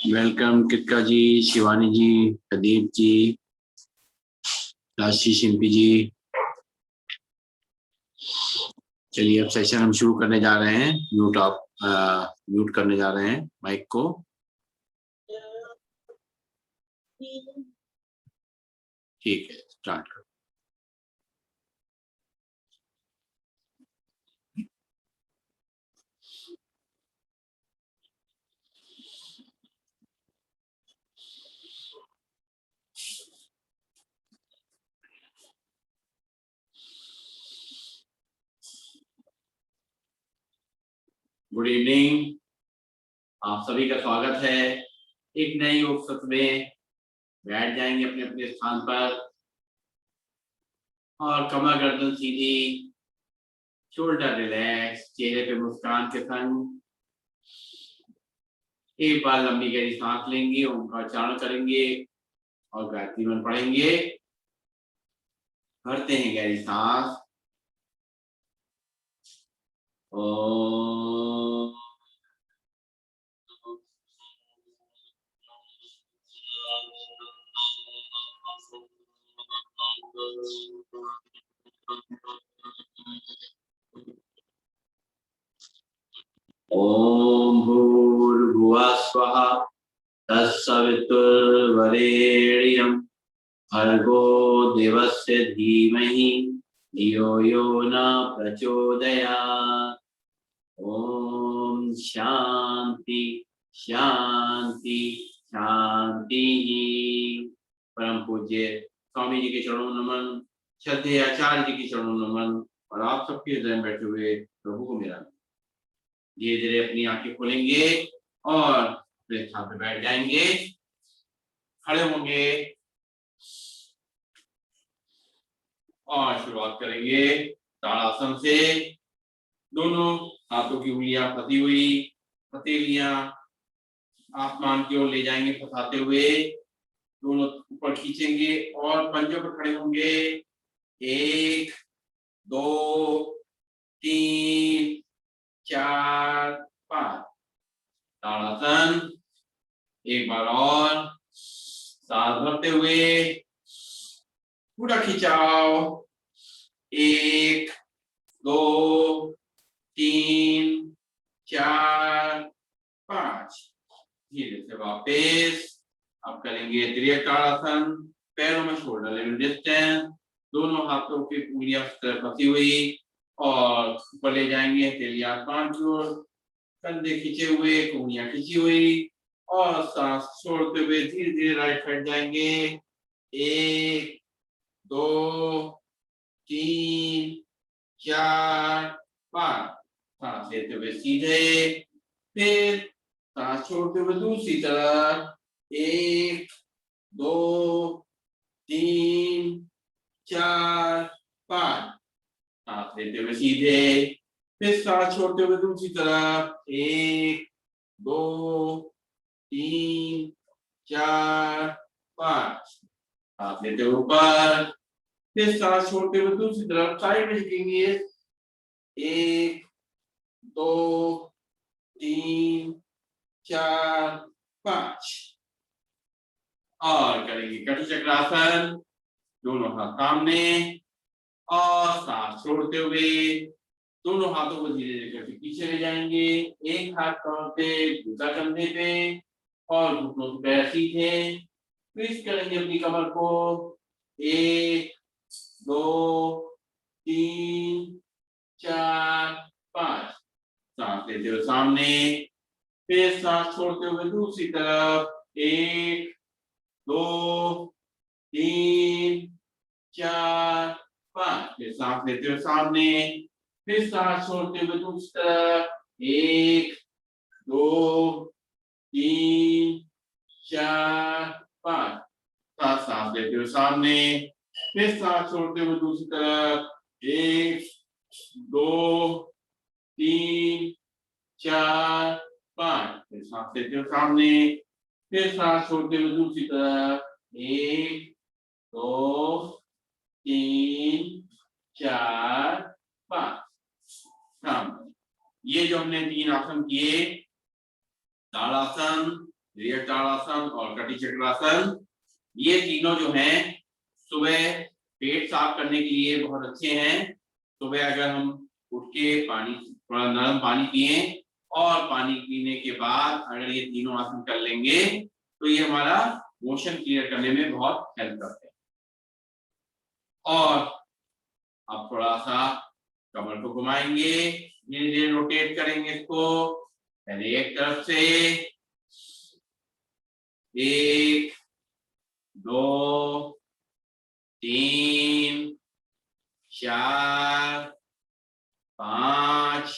Welcome Kritika जी, शिवानी जी, प्रदीप जी, राशि, शिल्पी जी। चलिए अब सेशन हम शुरू करने जा रहे हैं। म्यूट करने जा रहे हैं माइक को। ठीक है, स्टार्ट करो। गुड इवनिंग, आप सभी का स्वागत है एक नए योग सत्र में। बैठ जाएंगे अपने अपने स्थान पर और कमर गर्दन सीधी, शोल्डर रिलैक्स, चेहरे पे मुस्कान के संग एक बार लंबी गहरी सांस लेंगे, ओम का उच्चारण करेंगे और गायत्री मंत्र पढ़ेंगे। भरते हैं गहरी सांस। ओम ओम भूर्भुवः स्वः तत्सवितुर्वरेण्यं भर्गो देवस्य धीमहि धियो यो न प्रचोदयात्। ओम शांति शांति शांति। परम पूज्य स्वामी जी के चरणों नमन, श्रद्धेय आचार्य जी के चरणों नमन और आप सबके हृदय में बैठे हुए प्रभु को मेरा। धीरे धीरे अपनी आंखें खोलेंगे और अपने स्थान पर बैठ जाएंगे, खड़े होंगे और शुरुआत करेंगे ताड़ासन से। दोनों हाथों की उंगलियां फंसी हुई, हथेलियां आसमान की ओर ले जाएंगे फंसाते हुए, दोनों ऊपर खींचेंगे और पंजों पर खड़े होंगे। 1 2 3 4 5। ताड़ासन एक बार और, सांस भरते हुए पूरा खिंचाव। 1 2 3 4 5। धीरे से वापस। अब करेंगे त्रियक ताड़ासन। पैरों में शोल्डर लेवल डिस्टेंस, दोनों हाथों की उंगलियां फंसी हुई और ऊपर ले जाएंगे, हथेलियां आसमान की ओर, कंधे खींचे हुए, उंगलियां खींची हुई और सांस छोड़ते हुए धीरे धीरे राइट साइड जाएंगे। 1 2 3 4 5। सांस लेते हुए सीधे, फिर सांस छोड़ते हुए दूसरी तरफ। 1 2 3 4 5। सांस लेते हुए सीधे, फिर सांस छोड़ते हुए दूसरी तरफ। 1 2 3 4 5। सांस लेते हुए ऊपर, फिर सांस छोड़ते हुए दूसरी तरफ। साइड में झुकेंगे। 1 2 3 4 5। और करेंगे कटी चक्रासन, दोनों हाथ सामने और सांस छोड़ते हुए दोनों हाथों को धीरे धीरे करके पीछे ले जाएंगे। एक हाथ कमर पे, दूसरा कंधे पे और घुटनों से पैर सीधे। ट्विस्ट करेंगे अपनी कमर को। 1 2 3 4 5। सांस लेते हुए सामने, फिर सांस छोड़ते हुए दूसरी तरफ। 1 2 3 4 5। फिर सांस लेते हुए सामने, फिर सांस छोड़ते हुए दूसरी तरफ। 1 2 3 4 5। सांस लेते हुए सामने, फिर सांस छोड़ते हुए दूसरी तरफ। 1 2 3 4 5। फिर सांस लेते हुए सामने, फिर सांस छोड़ते हुए दूसरी तरफ। 1 2 3 4 5। सामने। ये जो हमने 3 आसन किए, ताड़ासन, त्रियक ताड़ासन और कटी चक्रासन, ये तीनों जो हैं सुबह पेट साफ करने के लिए बहुत अच्छे हैं। सुबह अगर हम उठ के पानी, थोड़ा नरम पानी पिए और पानी पीने के बाद अगर ये तीनों आसन कर लेंगे तो ये हमारा मोशन क्लियर करने में बहुत हेल्प करते हैं। और अब थोड़ा सा कमर को घुमाएंगे, धीरे धीरे रोटेट करेंगे इसको। पहले एक तरफ से 1 2 3 4 5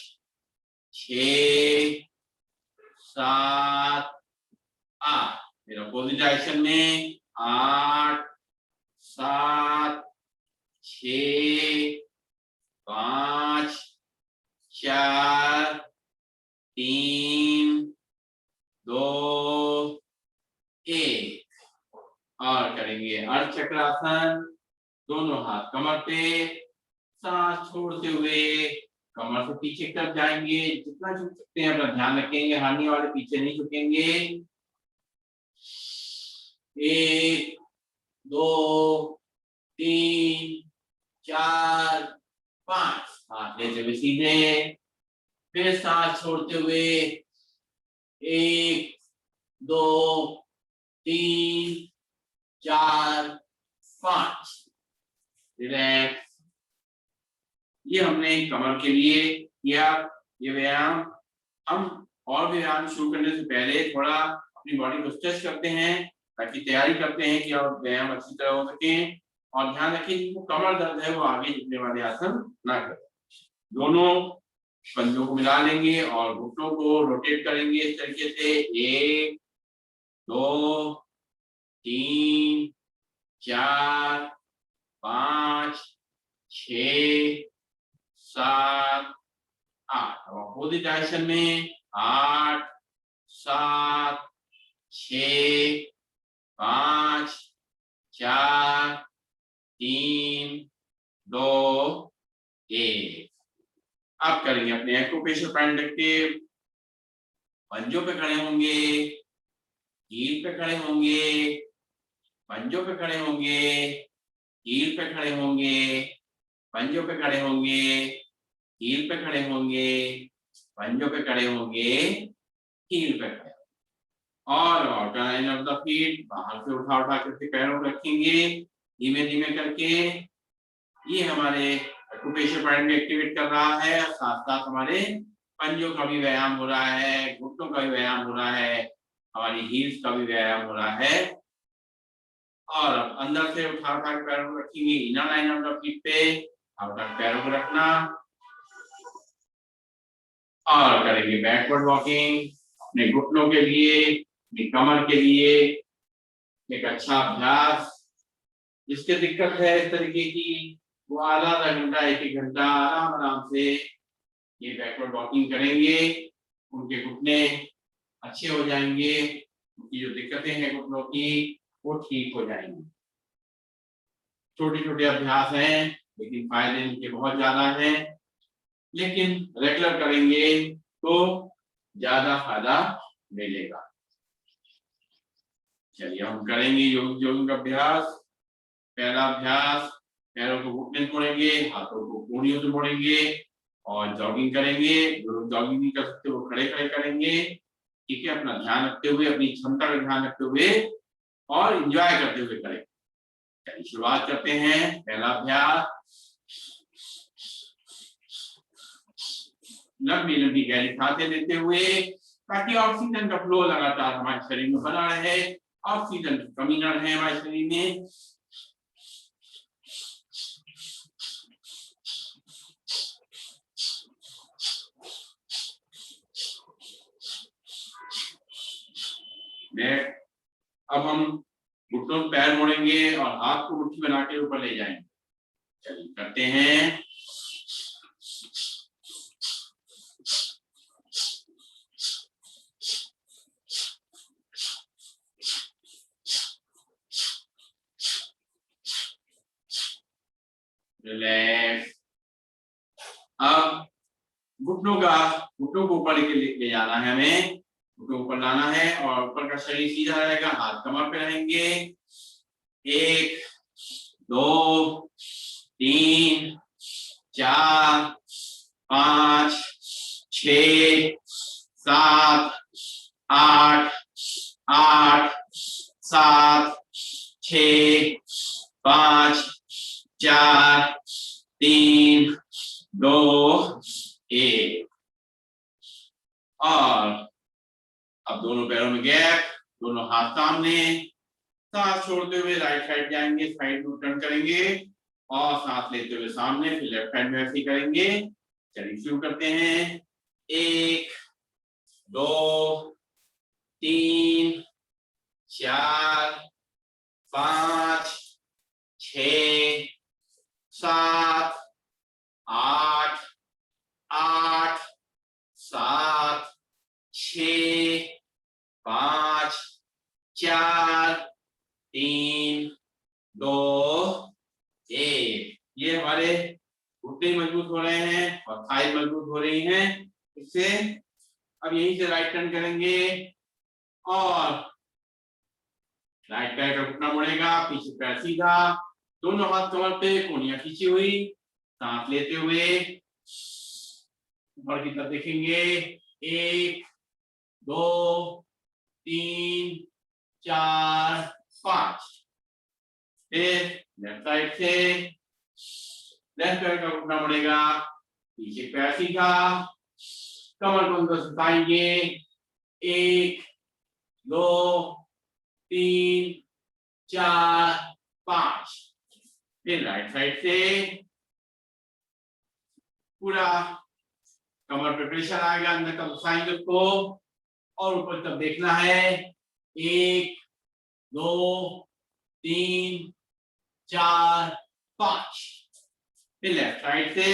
6 7 8, फिर अपोजिट डायरेक्शन में 8 7 6 5 4 3 2 1। और करेंगे अर्ध चक्रासन, दोनों हाथ कमर पे, सांस छोड़ते हुए कमर से पीछे की तरफ जाएंगे, जितना झुक सकते हैं अपना ध्यान रखेंगे, हानि वाले पीछे नहीं झुकेंगे। 1 2 3 4 5, हाथ लेते हुए सीधे, फिर सांस छोड़ते हुए 1 2 3 4 5, रिलैक्स। ये हमने कमर के लिए किया ये व्यायाम। हम और भी व्यायाम शुरू करने से पहले थोड़ा अपनी बॉडी को स्ट्रेच करते हैं ताकि तैयारी करते हैं कि और व्यायाम अच्छी तरह हो सके। और ध्यान रखिए जिनको कमर दर्द है वो आगे झुकने वाले आसन ना करें। दोनों पंजों को मिला लेंगे और घुटनों को रोटेट करेंगे इस तरीके से। 1 2 3 4 5 6 7 8। अब अपोजिट डायरेक्शन में 8 7 6 5 4 3 2 1। आप करेंगे अपने एक्यूप्रेशर पॉइंट रख के, पंजों पे खड़े होंगे, हील पे खड़े होंगे, पंजों पे खड़े होंगे, हील पे खड़े होंगे, पंजों पे खड़े होंगे, हील पे खड़े होंगे, पंजों पे खड़े होंगे, हील पे खड़े। और outer line of the feet, बाहर से उठा उठा करके पैरों को रखेंगे धीमे धीमे करके। ये हमारे एक्यूप्रेशर पॉइंट में एक्टिवेट कर रहा है, साथ साथ हमारे पंजों का भी व्यायाम हो रहा है, घुटनों का भी व्यायाम हो रहा है, हमारी हील्स का भी व्यायाम हो रहा है। और अंदर से उठा उठा के पैरों को रखेंगे inner line of the feet पे, उठा पैरों को रखना। और करेंगे बैकवर्ड वॉकिंग, अपने घुटनों के लिए, अपनी कमर के लिए एक अच्छा अभ्यास। जिसके दिक्कत है इस तरीके की वो आधा घंटा 1 घंटा आराम आराम से ये बैकवर्ड वॉकिंग करेंगे, उनके घुटने अच्छे हो जाएंगे, उनकी जो दिक्कतें हैं घुटनों की वो ठीक हो जाएंगी। छोटे छोटे अभ्यास हैं लेकिन फायदे इनके बहुत ज्यादा हैं, लेकिन रेगुलर करेंगे तो ज्यादा फायदा मिलेगा। चलिए हम करेंगे योग का अभ्यास। पहला अभ्यास, पैरों को घुटने से मोड़ेंगे, हाथों को कोहनियों से मोड़ेंगे और जॉगिंग करेंगे। जो लोग जॉगिंग नहीं कर सकते वो खड़े खड़े करेंगे, ठीक है, अपना ध्यान रखते हुए, अपनी क्षमता का ध्यान रखते हुए और एंजॉय करते हुए करें। चलिए शुरुआत करते हैं। पहला अभ्यास, लंबी लंबी गहरी सांसें लेते हुए ताकि ऑक्सीजन का फ्लो लगातार हमारे शरीर में बना रहे, ऑक्सीजन की कमी न रहे हमारे शरीर में। अब हम घुटनों से पैर मोड़ेंगे और हाथ को मुट्ठी बना के ऊपर ले जाएंगे। चलिए करते हैं। रिलैक्स। अब घुटनों को ऊपर ले जाना है हमें, उसको ऊपर लाना है और ऊपर का शरीर सीधा रहेगा, हाथ कमर पे रहेंगे। 1 2 3 4 5 6 7 8 8 7 6 5 4 3 2 1। और अब दोनों पैरों में गैप, दोनों हाथ सामने, सांस छोड़ते हुए राइट साइड जाएंगे, साइड में टर्न करेंगे और सांस लेते हुए सामने, फिर लेफ्ट साइड में ऐसे ही करेंगे। चलिए शुरू करते हैं। 1 2 3 4 5 6 7 8 8 7 6 5 4 3 2 1। ये हमारे घुटने मजबूत हो रहे हैं और थाई मजबूत हो रही हैं इससे। अब यहीं से राइट टर्न करेंगे और राइट पैर का घुटना मुड़ेगा, पीछे पैर सीधा, दोनों हाथ कमर पे, कोहनियां खींची हुई, सांस लेते हुए ऊपर की तरफ देखेंगे। 1 2 3 4 5। फिर लेफ्ट साइड से लेफ्ट पैर का घुटना मुड़ेगा, पीछे पैर सीधा, कमर को अंदर सुताएंगे। 1 2 3 4 5। फिर राइट साइड से पूरा कमर पे प्रेशर आएगा, अंदर तक घुसाएंगे उसको और ऊपर तक देखना है। 1 2 3 4 5। फिर लेफ्ट साइड से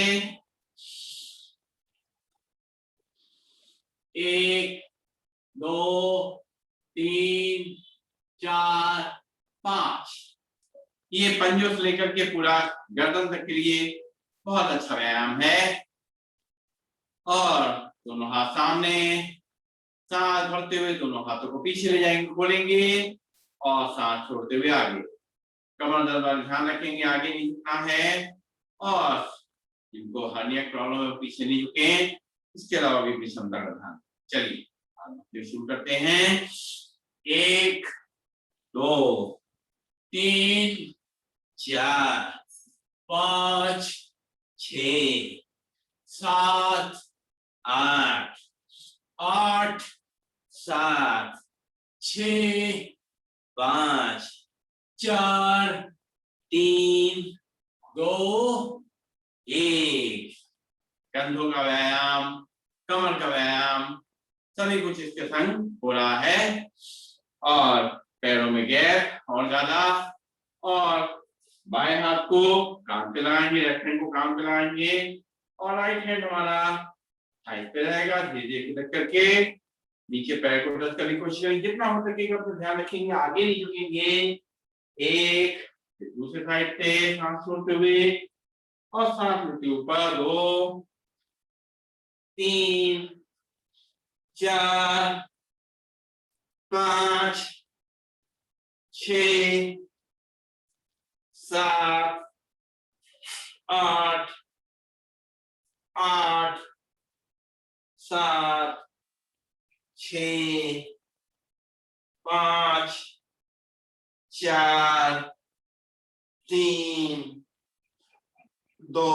1 2 3 4 5। ये पंजों से लेकर के पूरा गर्दन तक के लिए बहुत अच्छा व्यायाम है। और दोनों हाथ सामने, सांस भरते हुए दोनों हाथों को पीछे ले जाएंगे, खोलेंगे और सांस छोड़ते हुए आगे। कमर दर्द वाला ध्यान रखेंगे, आगे नहीं झुकना है। और जिनको हर्निया प्रॉब्लम है पीछे नहीं झुके, इसके अलावा भी विषमता का ध्यान। चलिए शुरू करते हैं। 1 2 3 4 5 6 7 8 8 7 6 5 4 3 2 1। कंधों का व्यायाम, कमर का व्यायाम, सभी कुछ इसके संग हो रहा है। और पैरों में गैप और ज्यादा, और बाएं हाथ को कान पे लगाएंगे, लेफ्ट हैंड को कान पे लगाएंगे और राइट हैंड हमारा थाई पे रहेगा। धीरे धीरे करके नीचे पैर को टच करने की कोशिश करेंगे, जितना हो सकेगा अपना ध्यान रखेंगे, आगे नहीं झुकेंगे। 1 दूसरे साइड से सांस छोड़ते हुए और सांस लेते ऊपर। 2 3 4 5 6 7 8 8 7 6 5 4 3 2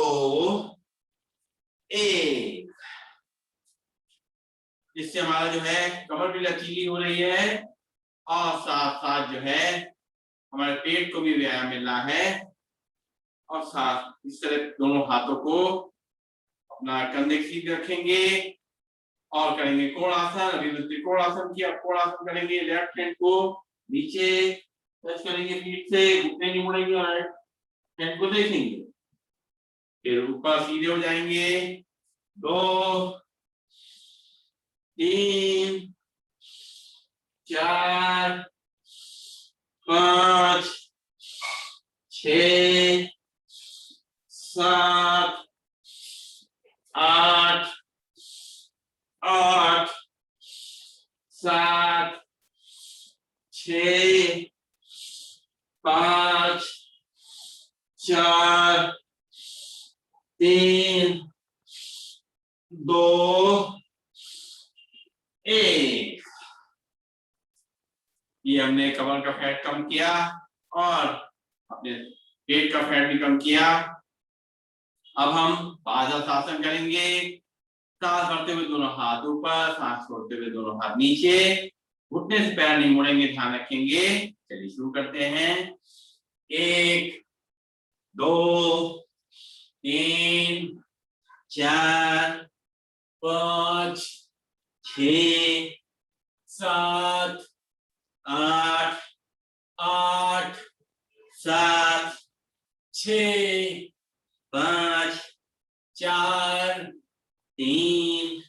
1। इससे हमारा जो है कमर भी लचीली हो रही है और साथ साथ जो है हमारे पेट को भी व्यायाम मिल रहा है। और साथ इस तरह दोनों हाथों को अपना कंधे सीधे रखेंगे और करेंगे कोणासन। अभी त्रिकोणासन किया, कोणासन करेंगे। लेफ्ट हैंड को नीचे टच करेंगे पीठ से, घुटने नहीं मुड़ेंगे, राइट हैंड को देखेंगे, फिर ऊपर सीधे हो जाएंगे। 2 3 4 5 6 7 8 8 6 5 4 3 2 1। ये हमने कमर का फैट कम किया और अपने पेट का फैट भी कम किया। अब हम पादासासन करेंगे। सांस भरते हुए दोनों हाथ ऊपर, सांस छोड़ते हुए दोनों हाथ नीचे, घुटने से पैर नहीं मुड़ेंगे, ध्यान रखेंगे। चलिए शुरू करते हैं। 1 2 3 4 5 6 7 8 8 7 6 5 4 3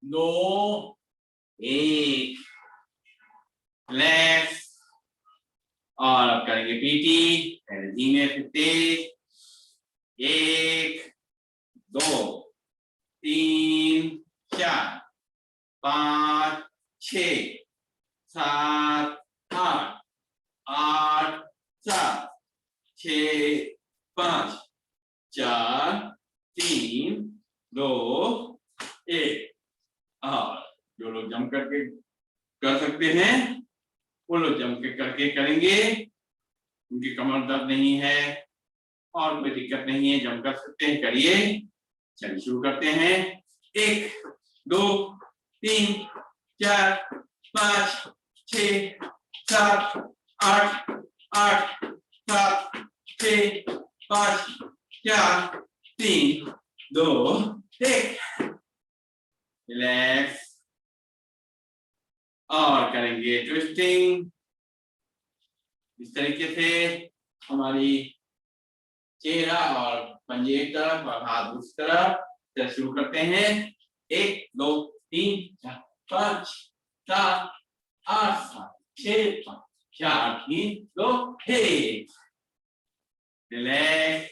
2 1। रिलैक्स। और अब करेंगे पीटी। पहले धीमे फिर तेज। 1 2 3 4 5 6 7 8 8 7 6 5 4 3 2 1। और जो लोग जम करके कर सकते हैं वो लोग जम के करके करेंगे। उनकी कमर दर्द नहीं है और कोई दिक्कत नहीं है, जम कर सकते हैं, करिए। चलिए शुरू करते हैं। 1 2 3 4 5 6 7 8 8 7 6 5 4 3 2 1। रिलैक्स। और करेंगे ट्विस्टिंग। इस तरीके से हमारी चेहरा और पंजे एक तरफ और हाथ दूसरी तरफ। चलिए शुरू करते हैं। 1 2 3 4 5 7 8 7 6 5 4 3 2 1। रिलैक्स।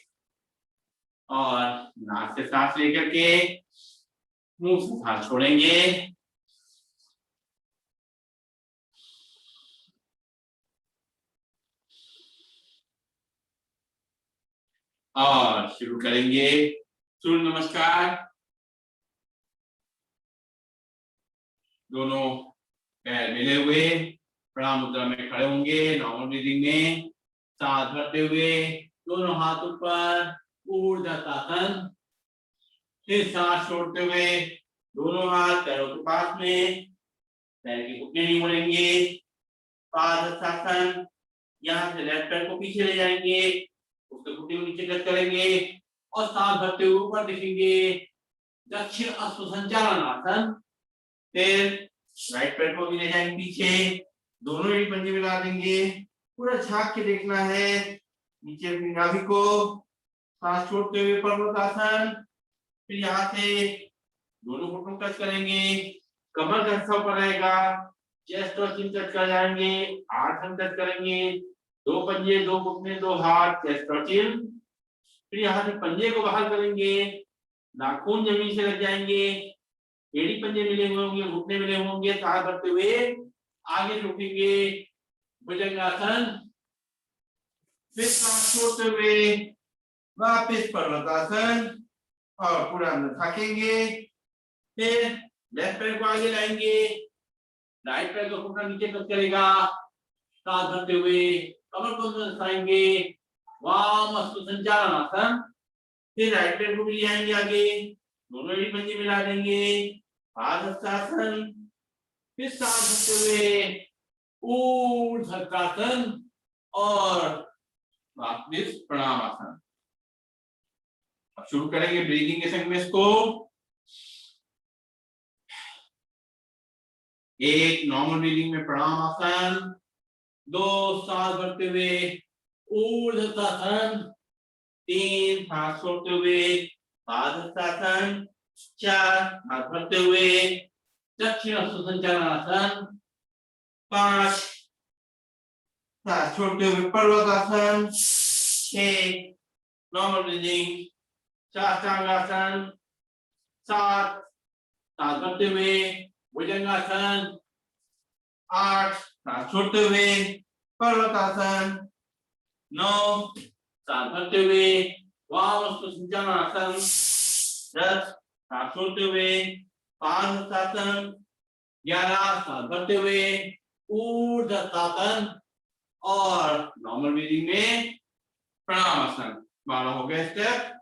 और नाक से सांस लेकर के मुंह से सांस छोड़ेंगे। और शुरू करेंगे सूर्य नमस्कार। दोनों पैर मिले हुए प्रणाम मुद्रा में खड़े होंगे। नॉर्मल ब्रीदिंग में सांस भरते हुए दोनों हाथ ऊपर, ऊर्ध्वतासन। फिर सांस छोड़ते हुए दोनों हाथ पैरों के पास में, पैर के घुटने नहीं मुड़ेंगे। पादहस्तासन। यहाँ से लेफ्ट पैर को पीछे ले जाएंगे, उसके घुटने को नीचे टच करेंगे और सांस भरते हुए ऊपर दिखेंगे। दक्षिण अश्व संचालन आसन। फिर राइट पैर को भी ले जाएंगे पीछे, दोनों एड़ी पंजे मिला देंगे। पूरा झांक के देखना है नीचे अपनी नाभि को। सांस छोड़ते हुए पर्वतासन। फिर यहाँ से दोनों घुटनों टच करेंगे, कमर का हिस्सा ऊपर रहेगा, चेस्ट और चिन टच कर जाएंगे, हाथ हम टच करेंगे, दो पंजे, दो घुटने, दो हाथ, चेस्ट और चिन। फिर यहाँ से पंजे को बाहर करेंगे, नाखून जमीन से लग जाएंगे, एड़ी पंजे मिले हुए होंगे, घुटने मिले होंगे। सांस भरते हुए आगे झुकेंगे, भुजंगासन। फिर सांस छोड़ते हुए वापस पर्वतासन और पूरा अंदर थाकेंगे। फिर लेफ्ट पैर को आगे लाएंगे, राइट पैर को घुटना नीचे टच करेगा। सांस भरते हुए कमर को अंदर दसाएंगे, वाम अश्व संचालन आसन। फिर राइट पैर को भी ले आएंगे आगे, दोनों एड़ी पंजे मिला देंगे, पादहस्तासन। फिर सांस भरते हुए ऊर्ध्वतासन और वापस प्रणाम आसन। अब शुरू करेंगे ब्रीदिंग के सीक्वेंस को। 1 नॉर्मल ब्रीदिंग में प्रणाम आसन, 2 सांस भरते हुए ऊर्ध्वतासन, 3 सांस छोड़ते हुए पादहस्तासन, 4 हाथ भरते हुए दक्षिण अश्व संचालन आसन, 5 सांस छोड़ते हुए पर्वतासन, 6 नॉर्मल ब्रीदिंग साष्टांगासन, 7 सांस भरते हुए भुजंगासन, 8 सांस छोड़ते हुए पर्वतासन। 9 सांस भरते हुए वामस्तुषासन। 10 सांस छोड़ते हुए पादहस्तासन। 11 सांस भरते हुए ऊर्ध्वहस्तासन। और नॉर्मल ब्रीदिंग में प्रणामासन। 12 हो गए स्टेप।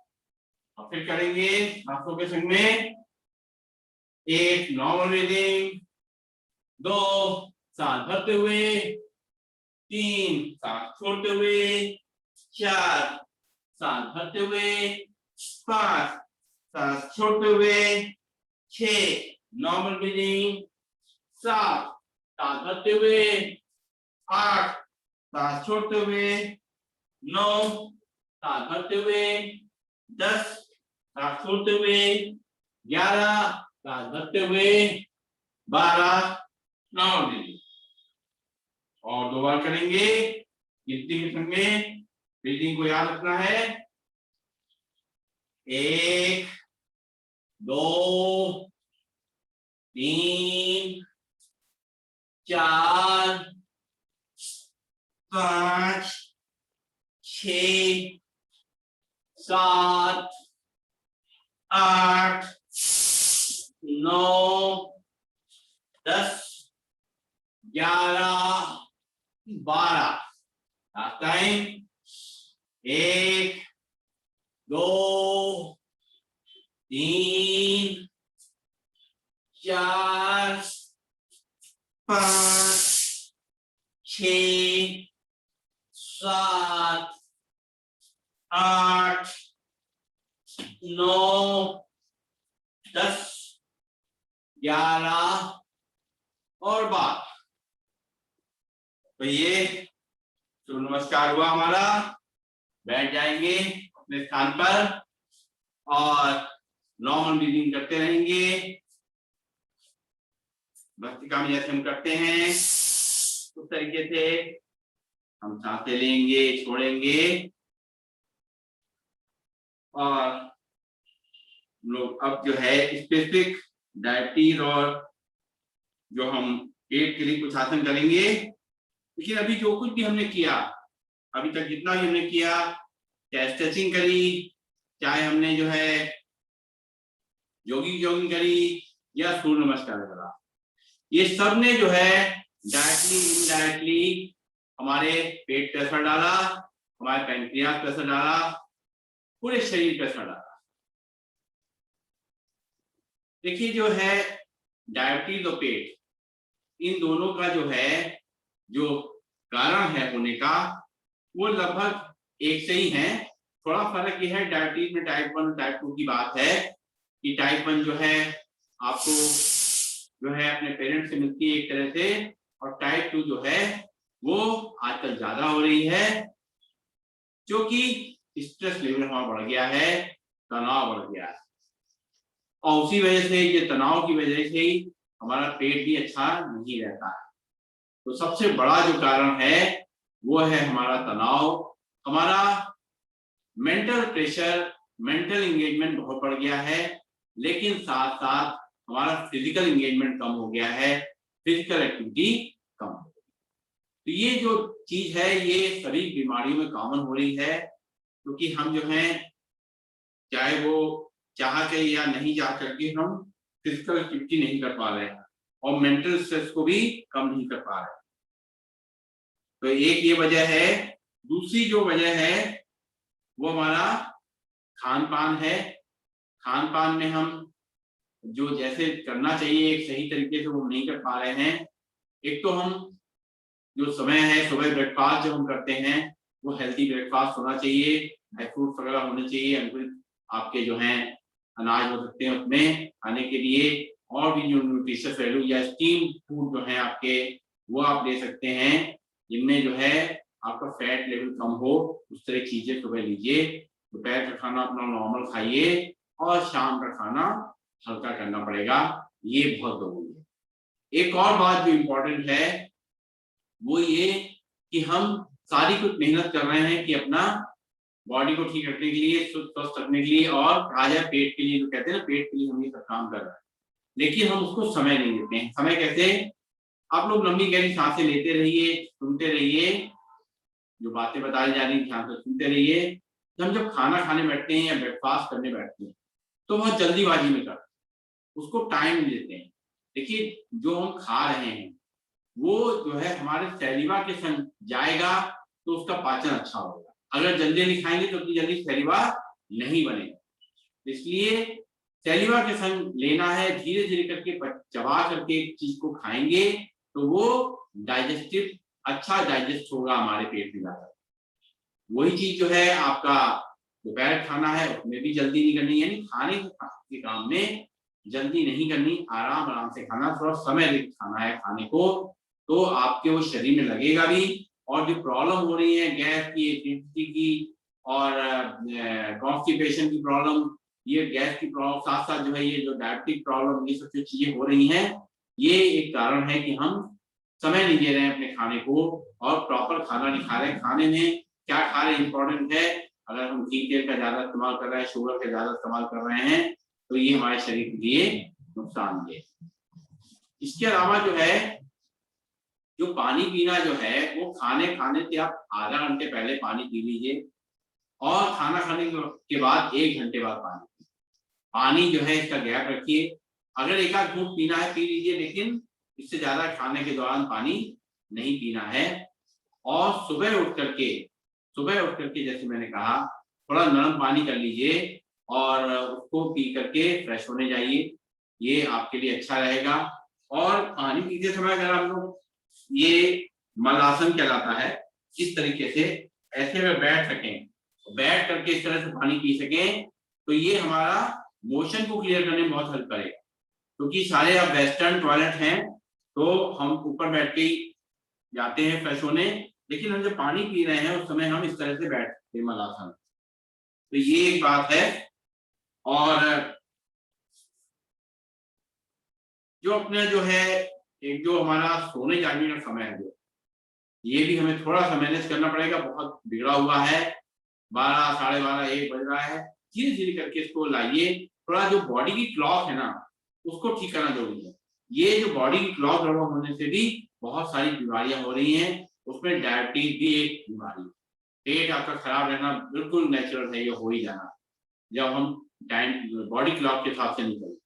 और फिर करेंगे सांसों के संग में 1 नॉर्मल ब्रीदिंग, 2 सांस भरते हुए, 3 सांस छोड़ते हुए, 4 सांस भरते हुए, 5 सांस छोड़ते हुए, 6 नॉर्मल ब्रीदिंग, 7 सांस भरते हुए, 8 सांस छोड़ते हुए, 9 सांस भरते हुए, 10 सांस छोड़ते हुए, 11 सांस भरते हुए, 12 नॉर्मल ब्रीदिंग। और 2 बार करेंगे गिनती के संग में। ब्रीदिंग को याद रखना है। 1 2 3 4 5 6 7 8 9 10 11 12। लास्ट टाइम 1 2 3 4 5 6 7 8 9 10 11 और 12। तो ये सूर्य नमस्कार हुआ हमारा। बैठ जाएंगे अपने स्थान पर और नॉर्मल ब्रीदिंग करते रहेंगे। भस्त्रिका में जैसे हम करते हैं उस तरीके से हम सांसें लेंगे, छोड़ेंगे। और लोग अब जो है स्पेसिफिक डायबिटीज और जो हम पेट के लिए कुछ आसन करेंगे। लेकिन अभी जो कुछ भी हमने किया, अभी तक जितना भी हमने किया, चाहे स्ट्रेचिंग करी, चाहे हमने जो है जॉगिंग करी या सूर्य नमस्कार करा, ये सब ने जो है डायरेक्टली इनडायरेक्टली हमारे पेट पे असर डाला, हमारे पैंक्रियास पे असर डाला, पूरे शरीर पे असर डाला। देखिए जो है डायबिटीज और पेट, इन दोनों का जो है जो कारण है होने का वो लगभग एक से ही है। थोड़ा फर्क यह है डायबिटीज में टाइप 1 टाइप 2 की बात है कि टाइप 1 जो है आपको जो है अपने पेरेंट्स से मिलती है एक तरह से, और टाइप 2 जो है वो आजकल ज्यादा हो रही है क्योंकि स्ट्रेस लेवल हमारा बढ़ गया है, तनाव बढ़ गया है, और उसी वजह से ये तनाव की वजह से ही हमारा पेट भी अच्छा नहीं रहता है। तो सबसे बड़ा जो कारण है वो है हमारा तनाव, हमारा मेंटल प्रेशर, मेंटल एंगेजमेंट बहुत बढ़ गया है, लेकिन साथ साथ हमारा फिजिकल एंगेजमेंट कम हो गया है, फिजिकल एक्टिविटी कम हो गई। तो ये जो चीज है ये सभी बीमारियों में कॉमन हो रही है, क्योंकि हम जो है चाहे वो चाह के या नहीं चाह करके हम फिजिकल एक्टिविटी नहीं कर पा रहे हैं और मेंटल स्ट्रेस को भी कम नहीं कर पा रहे। तो एक ये वजह है। दूसरी जो वजह है वो हमारा खान पान है। खान पान में हम जो जैसे करना चाहिए एक सही तरीके से वो नहीं कर पा रहे हैं। एक तो हम जो समय है सुबह ब्रेकफास्ट जो हम करते हैं वो हेल्थी ब्रेकफास्ट होना चाहिए, ड्राई फ्रूट्स वगैरह होने चाहिए, अंकुरित आपके जो हैं अनाज हो सकते हैं उसमें खाने के लिए, और भी जो न्यूट्रिशियस वैल्यू या स्टीम फूड जो है आपके वो आप ले सकते हैं जिनमें जो है आपका फैट लेवल कम हो, उस तरह की चीजें सुबह लीजिए। दोपहर का खाना अपना नॉर्मल खाइए और शाम का खाना हल्का करना पड़ेगा, ये बहुत जरूरी है। एक और बात जो इम्पोर्टेंट है वो ये कि हम सारी कुछ मेहनत कर रहे हैं कि अपना बॉडी को ठीक रखने के लिए, स्वस्थ रखने के लिए, और कहा जाए पेट के लिए, जो कहते हैं ना पेट के लिए हम ये सब काम कर रहे हैं, लेकिन हम उसको समय नहीं देते हैं। समय कैसे? आप लोग लंबी गहरी सांसें लेते रहिए, सुनते रहिए, जो बातें बताई जा रही ध्यान से सुनते रहिए। हम जब खाना खाने बैठते हैं या ब्रेकफास्ट करने बैठते हैं तो बहुत जल्दीबाजी में करते हैं, उसको टाइम देते हैं। देखिए जो हम खा रहे हैं वो जो है हमारे सैलिवा के संग जाएगा तो उसका पाचन अच्छा होगा। अगर जल्दी नहीं खाएंगे तो उतनी जल्दी सैलिवा नहीं बनेगा। इसलिए सैलिवा के संग लेना है, धीरे धीरे करके चबा करके एक चीज को खाएंगे तो वो डाइजेस्टिव अच्छा डाइजेस्ट होगा हमारे पेट में जाकर। वही चीज जो है आपका दोपहर खाना है उसमें भी जल्दी नहीं करनी, यानी खाने के काम में जल्दी नहीं करनी, आराम आराम से खाना, थोड़ा समय लेकर खाना है खाने को, तो आपके वो शरीर में लगेगा भी। और जो प्रॉब्लम हो रही है गैस की, एसिडिटी की और कॉन्स्टिपेशन की प्रॉब्लम, ये गैस की प्रॉब्लम साथ साथ जो है ये जो डायबिटिक प्रॉब्लम, ये सब जो चीजें हो रही हैं, ये एक कारण है कि हम समय नहीं दे रहे हैं अपने खाने को और प्रॉपर खाना नहीं खा रहे। खाने में क्या खा रहे इंपॉर्टेंट है। अगर हम घी तेल का ज्यादा इस्तेमाल कर रहे हैं, शुगर का ज्यादा इस्तेमाल कर रहे हैं तो ये हमारे शरीर के लिए नुकसानदेह। इसके अलावा जो है जो पानी पीना जो है वो खाने से आप आधा घंटे पहले पानी पी लीजिए और खाना खाने के बाद 1 घंटे बाद पानी जो है इसका गैप रखिए। अगर एक आध घूंट पीना है पी लीजिए, लेकिन इससे ज्यादा खाने के दौरान पानी नहीं पीना है। और सुबह उठ करके जैसे मैंने कहा थोड़ा गर्म पानी कर लीजिए और उसको पी करके फ्रेश होने जाइए, ये आपके लिए अच्छा रहेगा। और पानी पीते समय अगर आप लोग, ये मलासन कहलाता है, इस तरीके से ऐसे में बैठ सकें, बैठ करके इस तरह से पानी पी सकें तो ये हमारा मोशन को क्लियर करने में बहुत हेल्प करेगा। क्योंकि सारे अब वेस्टर्न टॉयलेट हैं तो हम ऊपर बैठ के जाते हैं फ्रेश होने, लेकिन हम जब पानी पी रहे हैं उस समय हम इस तरह से बैठते हैं मलासन। तो ये एक बात है। और जो अपने जो है एक जो हमारा सोने जागने का समय है, जो ये भी हमें थोड़ा सा मैनेज करना पड़ेगा, बहुत बिगड़ा हुआ है। 12, साढ़े 12, 1 बज रहा है, धीरे धीरे करके इसको लाइए। थोड़ा जो बॉडी की क्लॉक है ना उसको ठीक करना जरूरी है। ये जो बॉडी की क्लॉक गड़बड़ होने से भी बहुत सारी बीमारियां हो रही हैं, उसमें डायबिटीज भी एक बीमारी है। पेट आपका खराब रहना बिल्कुल नेचुरल है, ये हो ही जाना जब हम टाइम बॉडी क्लॉक के हिसाब से नहीं करें।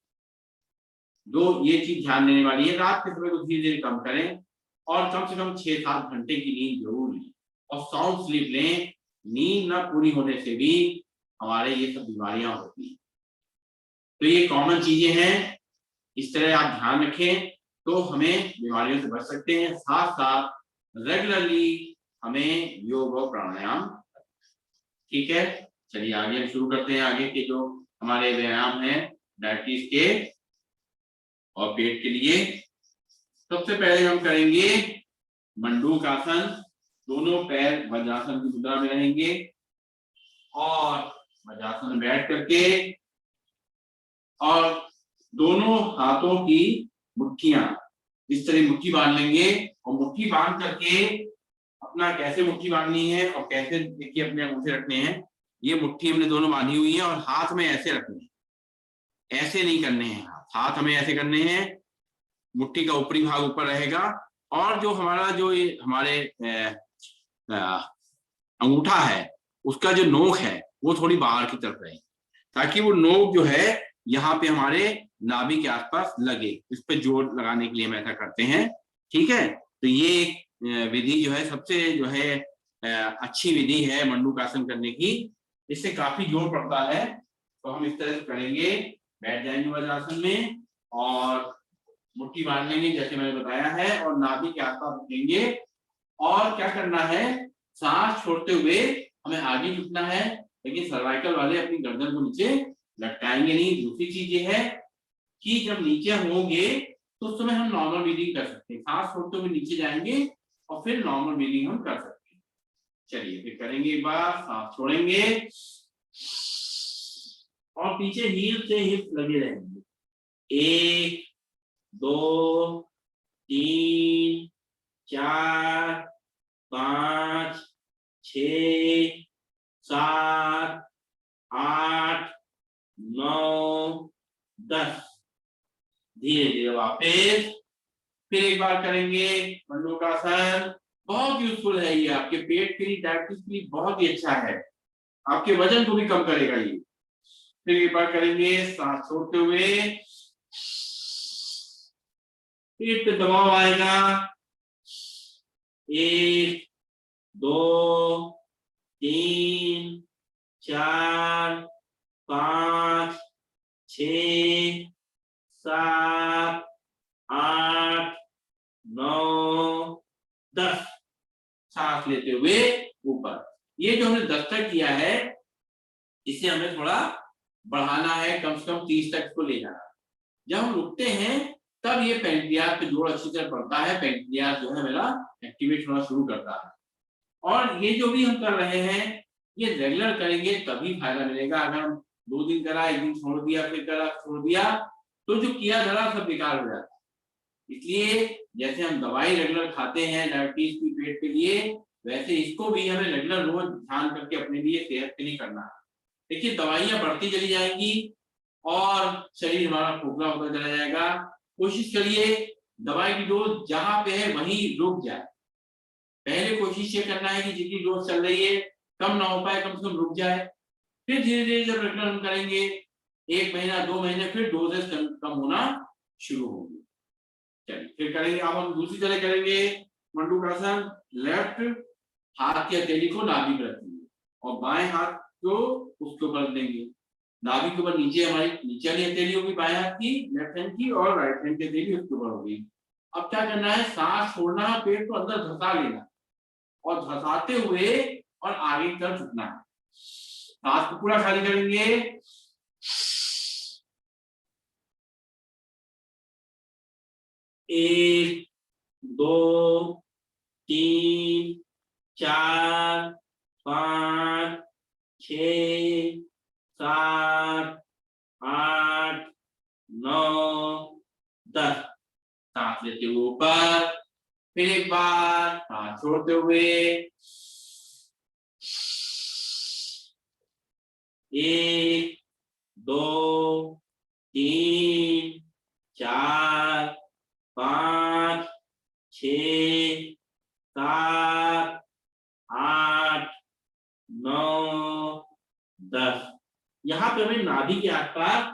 जो ये चीज ध्यान देने वाली है, रात के समय को धीरे धीरे कम करें और कम से कम 6-7 घंटे की नींद जरूर लें और साउंड स्लीप लें। नींद न पूरी होने से भी हमारे ये सब बीमारियां होती हैं। तो ये कॉमन चीजें हैं, इस तरह आप ध्यान रखें तो हमें बीमारियों से बच सकते हैं। साथ साथ रेगुलरली हमें योग और प्राणायाम, ठीक है। चलिए आगे हम शुरू करते हैं। आगे के जो हमारे व्यायाम हैं डायबिटीज के और पेट के लिए, सबसे पहले हम करेंगे मंडूक आसन। दोनों पैर वज्रासन की मुद्रा में रहेंगे और वज्रासन में बैठ करके और दोनों हाथों की मुट्ठियां इस तरह मुट्ठी बांध लेंगे। और मुट्ठी बांध करके अपना कैसे मुट्ठी बांधनी है और कैसे देखिए अपने अंगूठे रखने हैं। ये मुट्ठी हमने दोनों बांधी हुई है और हाथ में ऐसे रखने हैं, ऐसे नहीं करने हैं। हाथ हमें ऐसे करने हैं, मुट्ठी का ऊपरी भाग ऊपर रहेगा और जो हमारा जो ये हमारे अंगूठा है उसका जो नोक है वो थोड़ी बाहर की तरफ रहे, ताकि वो नोक जो है यहाँ पे हमारे नाभि के आसपास लगे। इस पे जोर लगाने के लिए हम ऐसा करते हैं, ठीक है। तो ये विधि जो है सबसे जो है अच्छी विधि है मंडूकासन करने की, इससे काफी जोर पड़ता है। तो हम इस तरह से करेंगे, बैठ जाएंगे वज्रासन में और मुट्ठी बांध लेंगे जैसे मैंने बताया है और नाभि के आसपास रखेंगे। और क्या करना है, सांस छोड़ते हुए हमें आगे झुकना है, लेकिन सर्वाइकल वाले अपनी गर्दन को नीचे लटकाएंगे नहीं। दूसरी चीज ये है कि जब नीचे होंगे तो उस समय हम नॉर्मल ब्रीदिंग कर सकते हैं, सांस छोड़ते हुए नीचे जाएंगे और फिर नॉर्मल ब्रीदिंग हम कर सकते हैं। चलिए फिर करेंगे एक बार, सांस छोड़ेंगे और पीछे हील से हिप लगे रहेंगे। 1, 2, 3, 4, 5, 6, 7, 8, 9, 10। धीरे धीरे वापस फिर एक बार करेंगे मंडूकासन। बहुत यूजफुल है ये, आपके पेट के लिए, डायबिटीज के लिए बहुत ही अच्छा है, आपके वजन को भी कम करेगा ये। फिर एक बार करेंगे सांस छोड़ते हुए, पेट पे दबाव आएगा, 1 2 3 4 5 6 7 8 9 10। सांस लेते हुए ऊपर। ये जो हमने 10 तक किया है, इसे हमें थोड़ा बढ़ाना है, कम से कम 30 तक को ले जाना। जब हम रुकते हैं तब ये पैंक्रियाज पे जोर अच्छी तरह पड़ता है, पैंक्रियाज जो है मेरा एक्टिवेट होना शुरू करता है। और ये जो भी हम कर रहे हैं ये रेगुलर करेंगे तभी फायदा मिलेगा। अगर हम 2 दिन करा, 1 दिन छोड़ दिया, फिर करा छोड़ दिया, तो जो किया धरा सब बेकार हो जाता है। इसलिए जैसे हम दवाई रेगुलर खाते हैं डायबिटीज की पेट के लिए, वैसे इसको भी हमें रेगुलर रोज ध्यान करके अपने लिए सेहत के लिए करना है। देखिए दवाइयां बढ़ती चली जाएंगी और शरीर हमारा खोखला होता चला जाएगा। कोशिश करिए दवाई की डोज जहां पे है वहीं रुक जाए। पहले कोशिश ये करना है कि जितनी डोज चल रही है कम ना हो पाए, कम से कम रुक जाए। फिर धीरे धीरे जब रेगुलर हम करेंगे 1 महीना 2 महीने, फिर डोजेस कम होना शुरू होगी। चलिए फिर करेंगे, अब हम दूसरी तरह करेंगे मंडूकासन। लेफ्ट हाथ की हथेली को नाभि पर रखेंगे और बाएं हाथ को उसके ऊपर देंगे। नाभि के ऊपर नीचे हमारी नीचे वाली हथेली होगी बाएं हाथ की, लेफ्ट हैंड की, और राइट हैंड की हथेली उसके ऊपर होगी। अब क्या करना है, सांस छोड़ना है, पेट को अंदर धसा लेना और धसाते हुए और आगे की तरफ झुकना है। सांस को पूरा खाली करेंगे, 1 2 3 4 5 6 7 8 9 10। सांस लेते हुए ऊपर, फिर एक बार सांस छोड़ते हुए, 1 2 3 4 5 6 7 8 9 10। यहाँ पे हमें नाभि के आसपास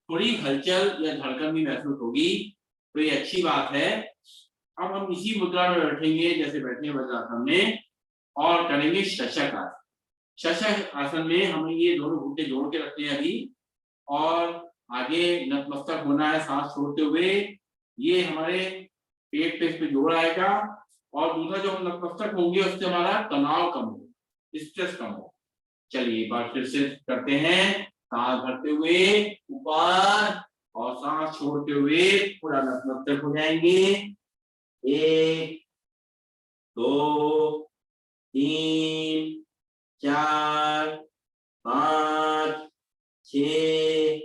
थोड़ी हलचल या धड़कन भी महसूस होगी, तो ये अच्छी बात है। अब हम इसी मुद्रा में बैठेंगे जैसे बैठे वज्रासन में, और करेंगे शशक आसन। शशक आसन में हमें ये दोनों घुटने जोड़ के रखते हैं अभी, और आगे नतमस्तक होना है सांस छोड़ते हुए। ये हमारे पेट पे इस पे जोड़ आएगा, और दूसरा जो हम नतमस्तक होंगे उससे हमारा तनाव कम हो, स्ट्रेस कम हो। चलिए एक बार फिर से करते हैं, सांस भरते हुए ऊपर और सांस छोड़ते हुए पूरा नतमस्तक हो जाएंगे। 1 2 3 4 5 6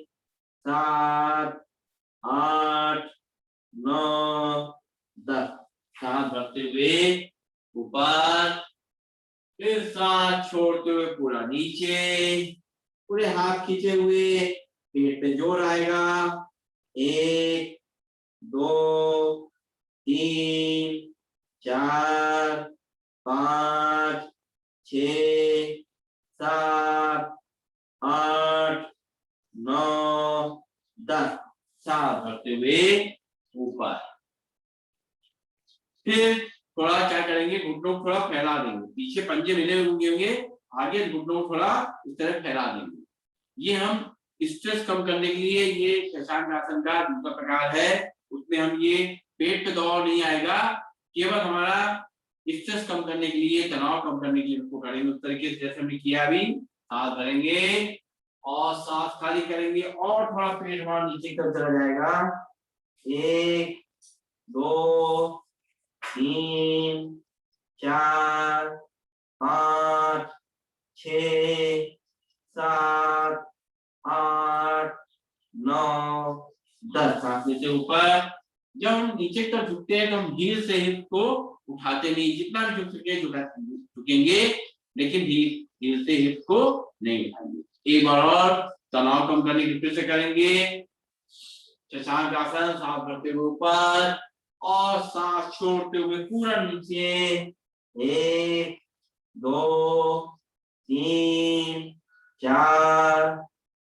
7 8 9 10। सांस भरते हुए ऊपर, फिर सांस छोड़ते हुए पूरा नीचे, पूरे हाथ खींचे हुए, पेट पे जोर आएगा। 1 2 3 4 5 6 7 8 9 10। सांस भरते हुए ऊपर, फिर थोड़ा क्या करेंगे, घुटनों को थोड़ा फैला देंगे, पीछे पंजे मिले होंगे, आगे घुटनों को थोड़ा इस तरह फैला देंगे। ये हम स्ट्रेस कम करने के लिए, ये शशांक आसन का दूसरा प्रकार है। उसमें हम ये पेट पे दबाव नहीं आएगा, केवल हमारा स्ट्रेस कम करने के लिए, तनाव कम करने के लिए उसको करेंगे उस तरीके से जैसे हमने किया। अभी सांस भरेंगे और सांस खाली करेंगे और थोड़ा पेट हमारा नीचे की तरफ चला जाएगा। 1 2 3 4 5 6 7 8 9 10। सांस लेते ऊपर। जब हम नीचे की तरफ झुकते हैं तो हम हील से हिप को उठाते नहीं, जितना भी झुक सके झुकेंगे, लेकिन हील से हिप को नहीं उठाएंगे। एक बार और तनाव कम करने की फिर से करेंगे। शशांक आसन, सांस भरते हुए ऊपर, और सांस छोड़ते हुए पूरा नीचे 1 2 3 4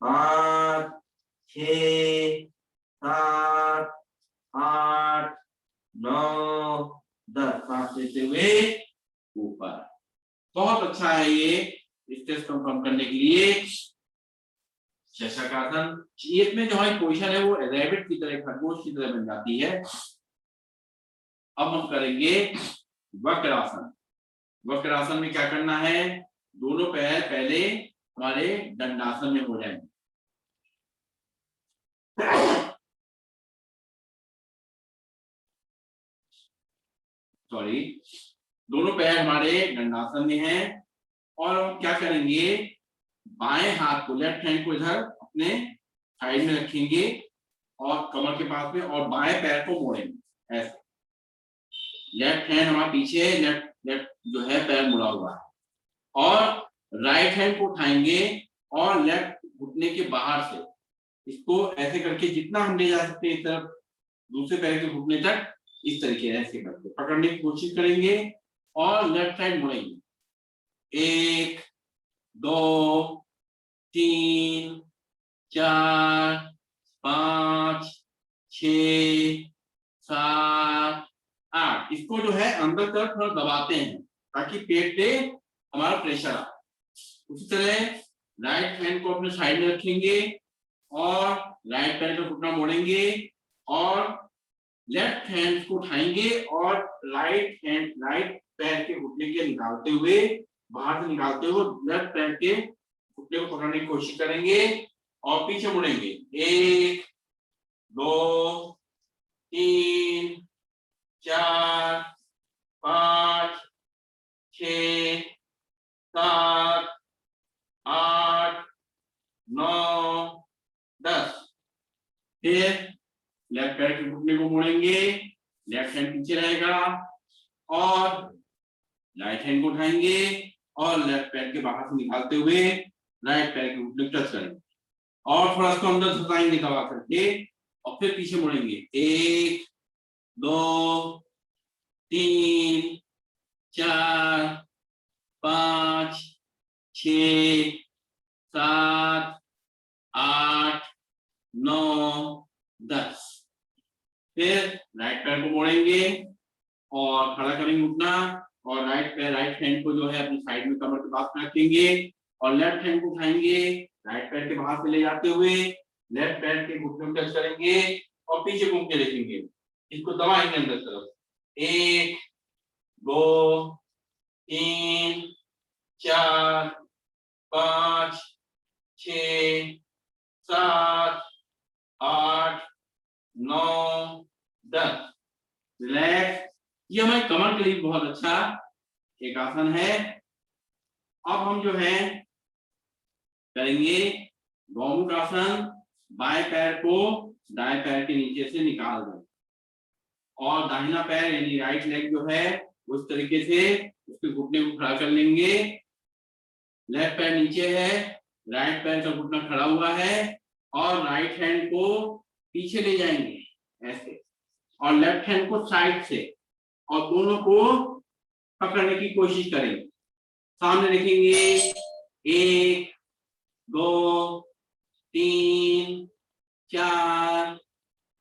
5 6 7 8 9 10 सांस लेते हुए ऊपर। बहुत अच्छा है ये स्ट्रेस को कम करने के लिए शशकासन। इसमें जो हमारी पोजीशन है वो रैबिट की तरह, खरगोश की तरह बन जाती है। अब हम करेंगे वक्रासन। वक्रासन में क्या करना है, दोनों पैर पहले हमारे दंडासन में हो जाएंगे। सॉरी, दोनों पैर हमारे दंडासन में हैं और हम क्या करेंगे, बाएं हाथ को, लेफ्ट हैंड को इधर अपने साइड में रखेंगे और कमर के पास में, और बाएं पैर को मोड़ेंगे ऐसे। लेफ्ट हैंड हमारा पीछे है, लेफ्ट जो है पैर मुड़ा हुआ है, और राइट हैंड को उठाएंगे और लेफ्ट घुटने के बाहर से इसको ऐसे करके जितना हम ले जा सकते हैं इस तरफ दूसरे पैर के घुटने तक, इस तरीके ऐसे करके पकड़ने की कोशिश करेंगे और लेफ्ट साइड मुड़ेंगे। 1 2 3 4 5 6 7 8। इसको जो है अंदर तरफ थोड़ा दबाते हैं ताकि पेट पे हमारा प्रेशर आए। उसी तरह राइट हैंड को अपने साइड में रखेंगे और राइट पैर का घुटना मोड़ेंगे और लेफ्ट हैंड को उठाएंगे और राइट पैर के घुटने के निकालते हुए, बाहर से निकालते हुए लेफ्ट पैर के घुटने को पकड़ने की कोशिश करेंगे और पीछे मुड़ेंगे। 1 2 3 4 5 6 7 8 9 10। फिर लेफ्ट पैर के घुटने को मोड़ेंगे, लेफ्ट हैंड पीछे रहेगा और राइट हैंड को उठाएंगे और लेफ्ट पैर के बाहर से निकालते हुए राइट पैर के घुटने टच करेंगे और थोड़ा सा अंदर झुकाएंगे दबा करके और फिर पीछे मुड़ेंगे। 1 2 3 4 5 6 7 8 9 10। फिर राइट पैर को मोड़ेंगे और खड़ा करेंगे घुटना और राइट हैंड को जो है अपनी साइड में कमर के पास में रखेंगे और लेफ्ट हैंड को उठाएंगे, राइट पैर के बाहर से ले जाते हुए लेफ्ट पैर के घुटने में टच करेंगे और पीछे घूम के देखेंगे, इसको दबाएंगे अंदर तरफ। 1 2 3 4 5 6 7 8 9 10। रिलैक्स। ये हमारे कमर के लिए बहुत अच्छा एक आसन है। अब हम जो है करेंगे गौमुख आसन। बाएं पैर को दाएं पैर के नीचे से निकाल दें और दाहिना पैर यानी राइट लेग जो है उस तरीके से उसके घुटने को खड़ा कर लेंगे। लेफ्ट पैर नीचे है, राइट पैर का घुटना खड़ा हुआ है और राइट हैंड को पीछे ले जाएंगे ऐसे और लेफ्ट हैंड को साइड से और दोनों को पकड़ने की कोशिश करेंगे। सामने देखेंगे 1 2 3 4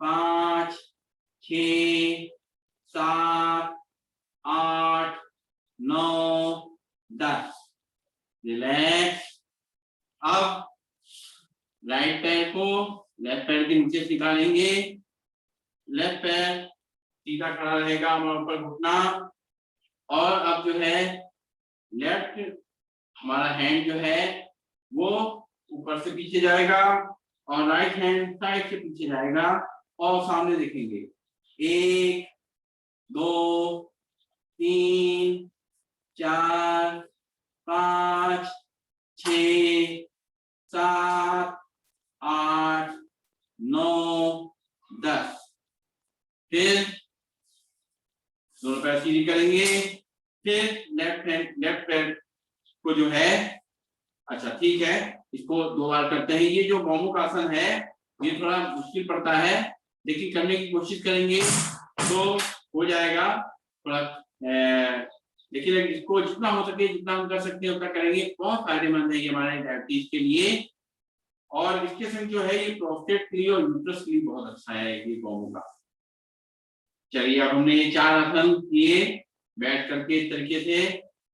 5 6 7 8 9 10। रिलैक्स। अब राइट पैर को लेफ्ट पैर के नीचे से निकालेंगे, लेफ्ट पैर सीधा खड़ा रहेगा, हमारे ऊपर घुटना, और अब जो है लेफ्ट हमारा हैंड जो है वो ऊपर से पीछे जाएगा और राइट हैंड साइड से पीछे जाएगा और सामने देखेंगे 1 2 3 4 5 6 7 8 9 10। फिर दोनों पैर सीधी करेंगे, फिर लेफ्ट पैर को जो है, अच्छा ठीक है, इसको 2 बार करते हैं। ये जो गौमुख आसन है ये थोड़ा मुश्किल पड़ता है लेकिन करने की कोशिश करेंगे। तो हो जाएगा थोड़ा। देखिए इसको जितना हो सके जितना हम कर सकते हैं उतना करेंगे, बहुत फायदेमंद है ये हमारे डायबिटीज के लिए। और इसके संग जो है ये प्रोस्टेट के लिए और यूट्रस के लिए बहुत अच्छा है ये गोमू का। चलिए अब हमने ये 4 आसन किए बैठ करके इस तरीके से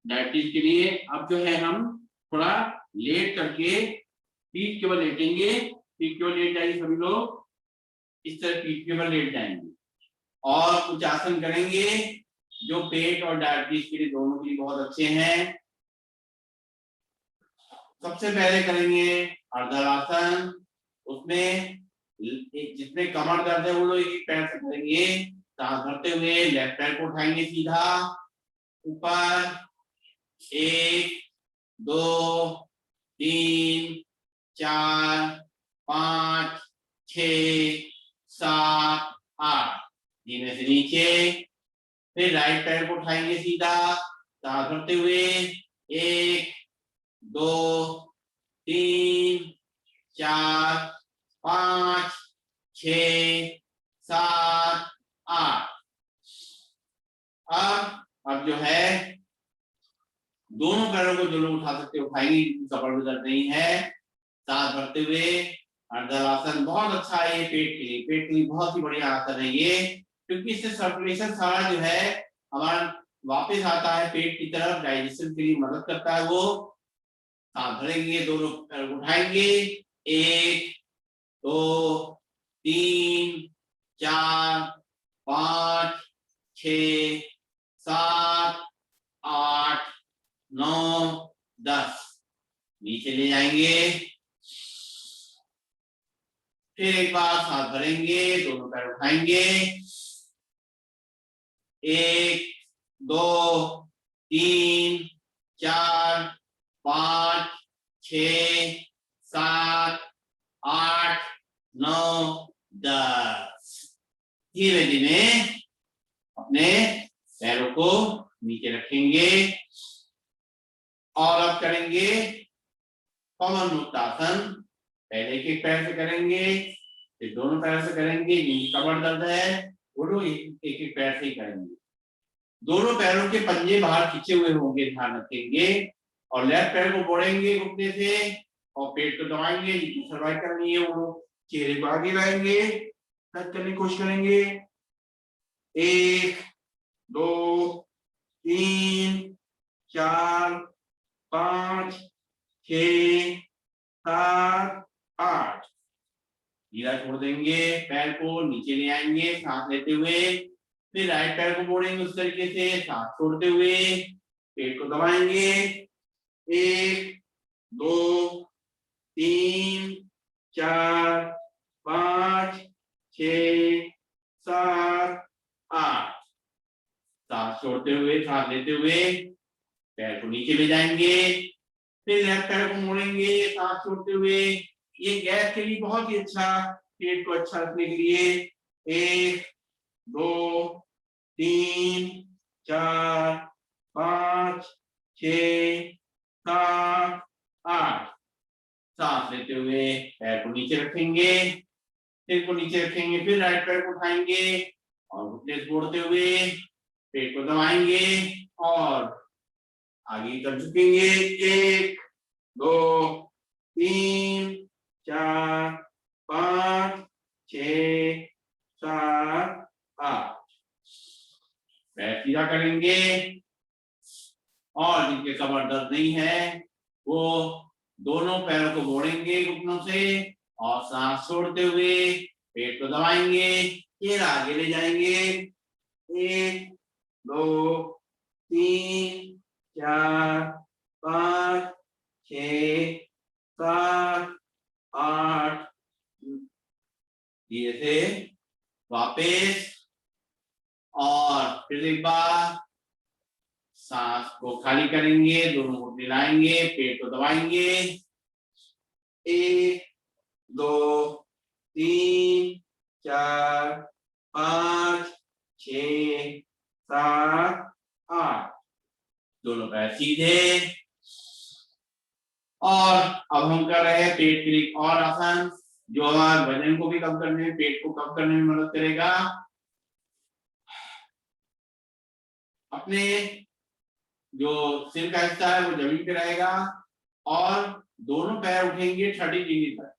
डायबिटीज के लिए। अब जो है हम थोड़ा लेट करके पीठ के बल लेटेंगे, पीठ के बल लेट जाएंगे सभी लोग, इस तरह पीठ के बल लेट जाएंगे और कुछ आसन करेंगे जो पेट और डायबिटीज के लिए दोनों के लिए बहुत अच्छे हैं। सबसे पहले करेंगे अर्धरासन, उसमें जितने कमर दर्द है वो लोग एक पैर से करेंगे। सांस भरते हुए लेफ्ट पैर को उठाएंगे सीधा ऊपर, 1 2 3 4 5 6 7 8, धीमे से नीचे। फिर राइट पैर को उठाएंगे सीधा, सांस भरते हुए 1 2 3 4 5 6 7 8। अब जो है दोनों पैरों को जो लोग उठा सकते उठाएंगे, कमर में दर्द नहीं है। सांस भरते हुए अर्धरासन बहुत अच्छा है ये पेट के लिए, पेट के लिए बहुत ही बढ़िया आसन है ये, क्योंकि इससे सर्कुलेशन सारा जो है हमारा वापस आता है पेट की तरफ, डाइजेशन के लिए मदद करता है वो। सांस भरेंगे, दोनों पैर उठाएंगे, 1 2 3 4 5 6 7 8 9 10, नीचे ले जाएंगे। फिर एक बार सांस भरेंगे, दोनों पैर उठाएंगे, 1 2 3 4 5 6 7 8 9 10। धीरे धीरे अपने पैरों को नीचे रखेंगे और अब करेंगे पवन मुक्तासन। पहले एक पैर से करेंगे, फिर दोनों पैर से करेंगे। जिनकी कमर दर्द है वो लोग एक पैर से ही करेंगे। दोनों पैरों के पंजे बाहर खींचे हुए होंगे, ध्यान रखेंगे। और लेफ्ट पैर को मोड़ेंगे घुटने से और पेट को दबाएंगे। जिनको सर्वाइकल नहीं है वो लोग चेहरे को आगे लाएंगे, टच करने की कोशिश करेंगे। 1 2 3 4 5 6 7 8। ढीला छोड़ देंगे, पैर को नीचे ले आएंगे सांस लेते हुए। फिर राइट पैर को मोड़ेंगे उस तरीके से, सांस छोड़ते हुए पेट को दबाएंगे। 1 2 3 4 5 6 7 8। सांस छोड़ते हुए सांस लेते हुए पैर को नीचे ले जाएंगे। फिर लेफ्ट पैर को मोड़ेंगे सांस छोड़ते हुए। ये गैस के लिए बहुत ही अच्छा, पेट को अच्छा रखने के लिए। 1 2 3 4 5 6 7 8। सांस लेते हुए पैर को नीचे रखेंगे, सिर को नीचे रखेंगे। फिर राइट पैर को उठाएंगे और घुटने से मोड़ते हुए पेट को दबाएंगे और आगे कर झुकेंगे। 1 2 3 4 5 6 7 8। पैर सीधा करेंगे और जिनके कमर दर्द नहीं है वो दोनों पैरों को मोड़ेंगे घुटनों से और सांस छोड़ते हुए पेट को दबाएंगे, फिर आगे ले जाएंगे। 1 2 3 4 5 6 7 8। धीरे से वापस और फिर एक बार सांस को खाली करेंगे, दोनों को मिलाएंगे, पेट को दबाएंगे। 1 2 3 4 5 6 7 8। दोनों पैर सीधे। और अब हम कर रहे हैं पेट के लिए और आसान, जो हमारे वजन को भी कम करने में, पेट को कम करने में मदद करेगा। अपने जो सिर का हिस्सा है वो जमीन पे रहेगा और दोनों पैर उठेंगे 30 डिग्री तक।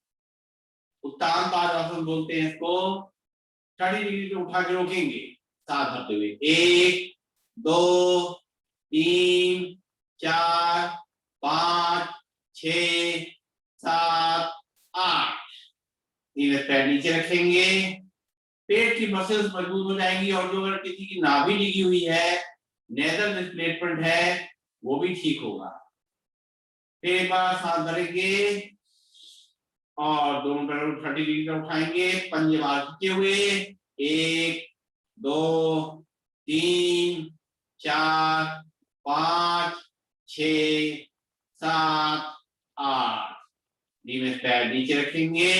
उत्तान ताड़ासन बोलते हैं इसको। 30 डिग्री पे उठा के रोकेंगे सांस भरते हुए। 1 2 3 4 5 6 7 8। धीरे पैर नीचे रखेंगे। पेट की मसल्स मजबूत हो जाएंगी और जो अगर किसी की नाभि डिगी हुई है, नेजल डिस्प्लेसमेंट है, वो भी ठीक होगा। फिर एक बार सांस भरेंगे और दोनों पैरों को 30 डिग्री तक उठाएंगे पंजे बाहर खींचे हुए। 1 2 3 4 5 6 7 8। धीमे से पैर नीचे रखेंगे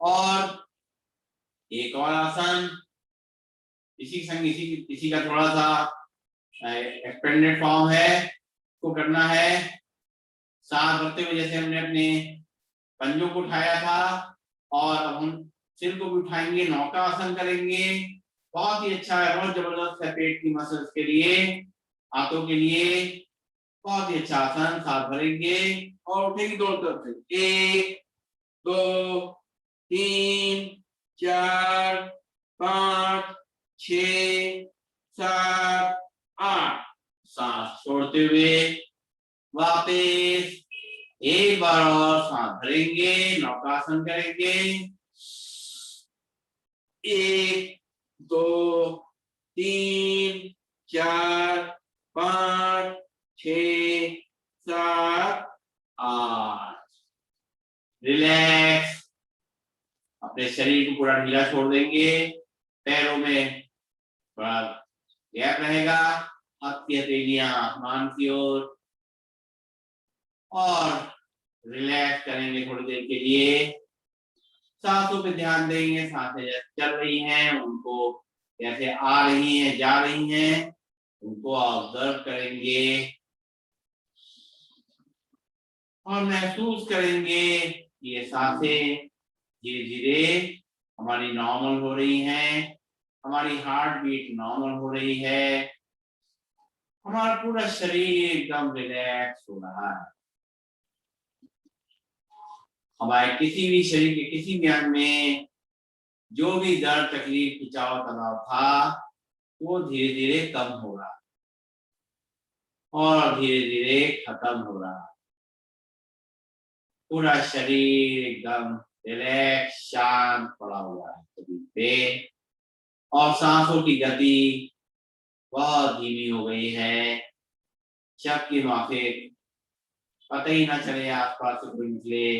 और एक और आसन इसी संग इसी का थोड़ा सा एक्सपेंडेड फॉर्म है, को करना है। सांस भरते हुए जैसे हमने अपने पंजों को उठाया था और अब हम सिर को भी उठाएंगे, नौका आसन करेंगे। बहुत ही अच्छा है, बहुत जबरदस्त है पेट की मसल्स के लिए, हाथों के लिए बहुत ही अच्छा आसन। सांस भरेंगे और उठेंगे दोनों तरफ से। 1 2 3 4 5 6 7 8। सांस छोड़ते हुए वापस एक बार और सांस भरेंगे, नौकासन करेंगे। 1 2 3 4 5 6 7 8। रिलैक्स। अपने शरीर को पूरा ढीला छोड़ देंगे। पैरों में थोड़ा गैप रहेगा। आपकी हथेलियां आसमान की ओर और रिलैक्स करेंगे थोड़ी देर के लिए। सांसों पे ध्यान देंगे, सांसें जैसे चल रही हैं उनको कैसे आ रही हैं जा रही हैं उनको ऑब्जर्व करेंगे और महसूस करेंगे कि ये सांसें धीरे धीरे हमारी नॉर्मल हो रही हैं, हमारी हार्ट बीट नॉर्मल हो रही है, हमारा पूरा शरीर एकदम रिलैक्स हो रहा है। हमारे किसी भी शरीर के किसी भी अंग में जो भी दर्द तकलीफ खिंचाव तनाव था वो धीरे धीरे कम हो रहा और धीरे धीरे खत्म हो रहा। पूरा शरीर एकदम रिलैक्स शांत पड़ा हुआ है शरीर पे और सांसों की गति बहुत धीमी हो गई है। शक की माफिक पता ही ना चले आसपास से कोई निकले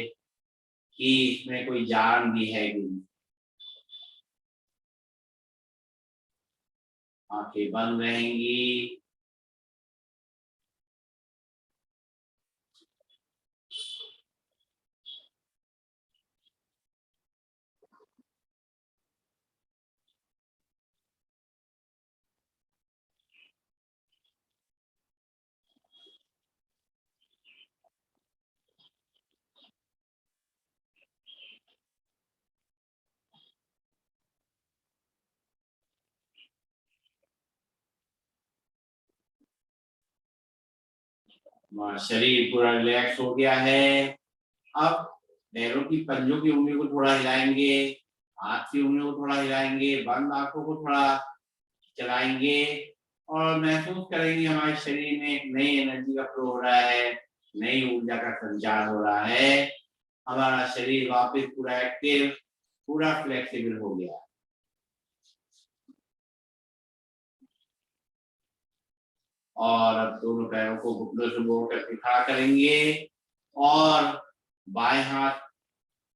कि इसमें कोई जान भी है कि नहीं। आंखें बंद रहेंगी। हमारा शरीर पूरा रिलैक्स हो गया है। अब पैरों की पंजों की उंगलियों को थोड़ा हिलाएंगे, हाथ की उंगलियों को थोड़ा हिलाएंगे, बंद आंखों को थोड़ा चलाएंगे और महसूस करेंगे हमारे शरीर में एक नई एनर्जी का फ्लो हो रहा है, नई ऊर्जा का संचार हो रहा है। हमारा शरीर वापस पूरा एक्टिव, पूरा फ्लेक्सिबल हो गया। और अब दोनों पैरों को घुटनों से मोड़ करके खड़ा करेंगे और बाएं हाथ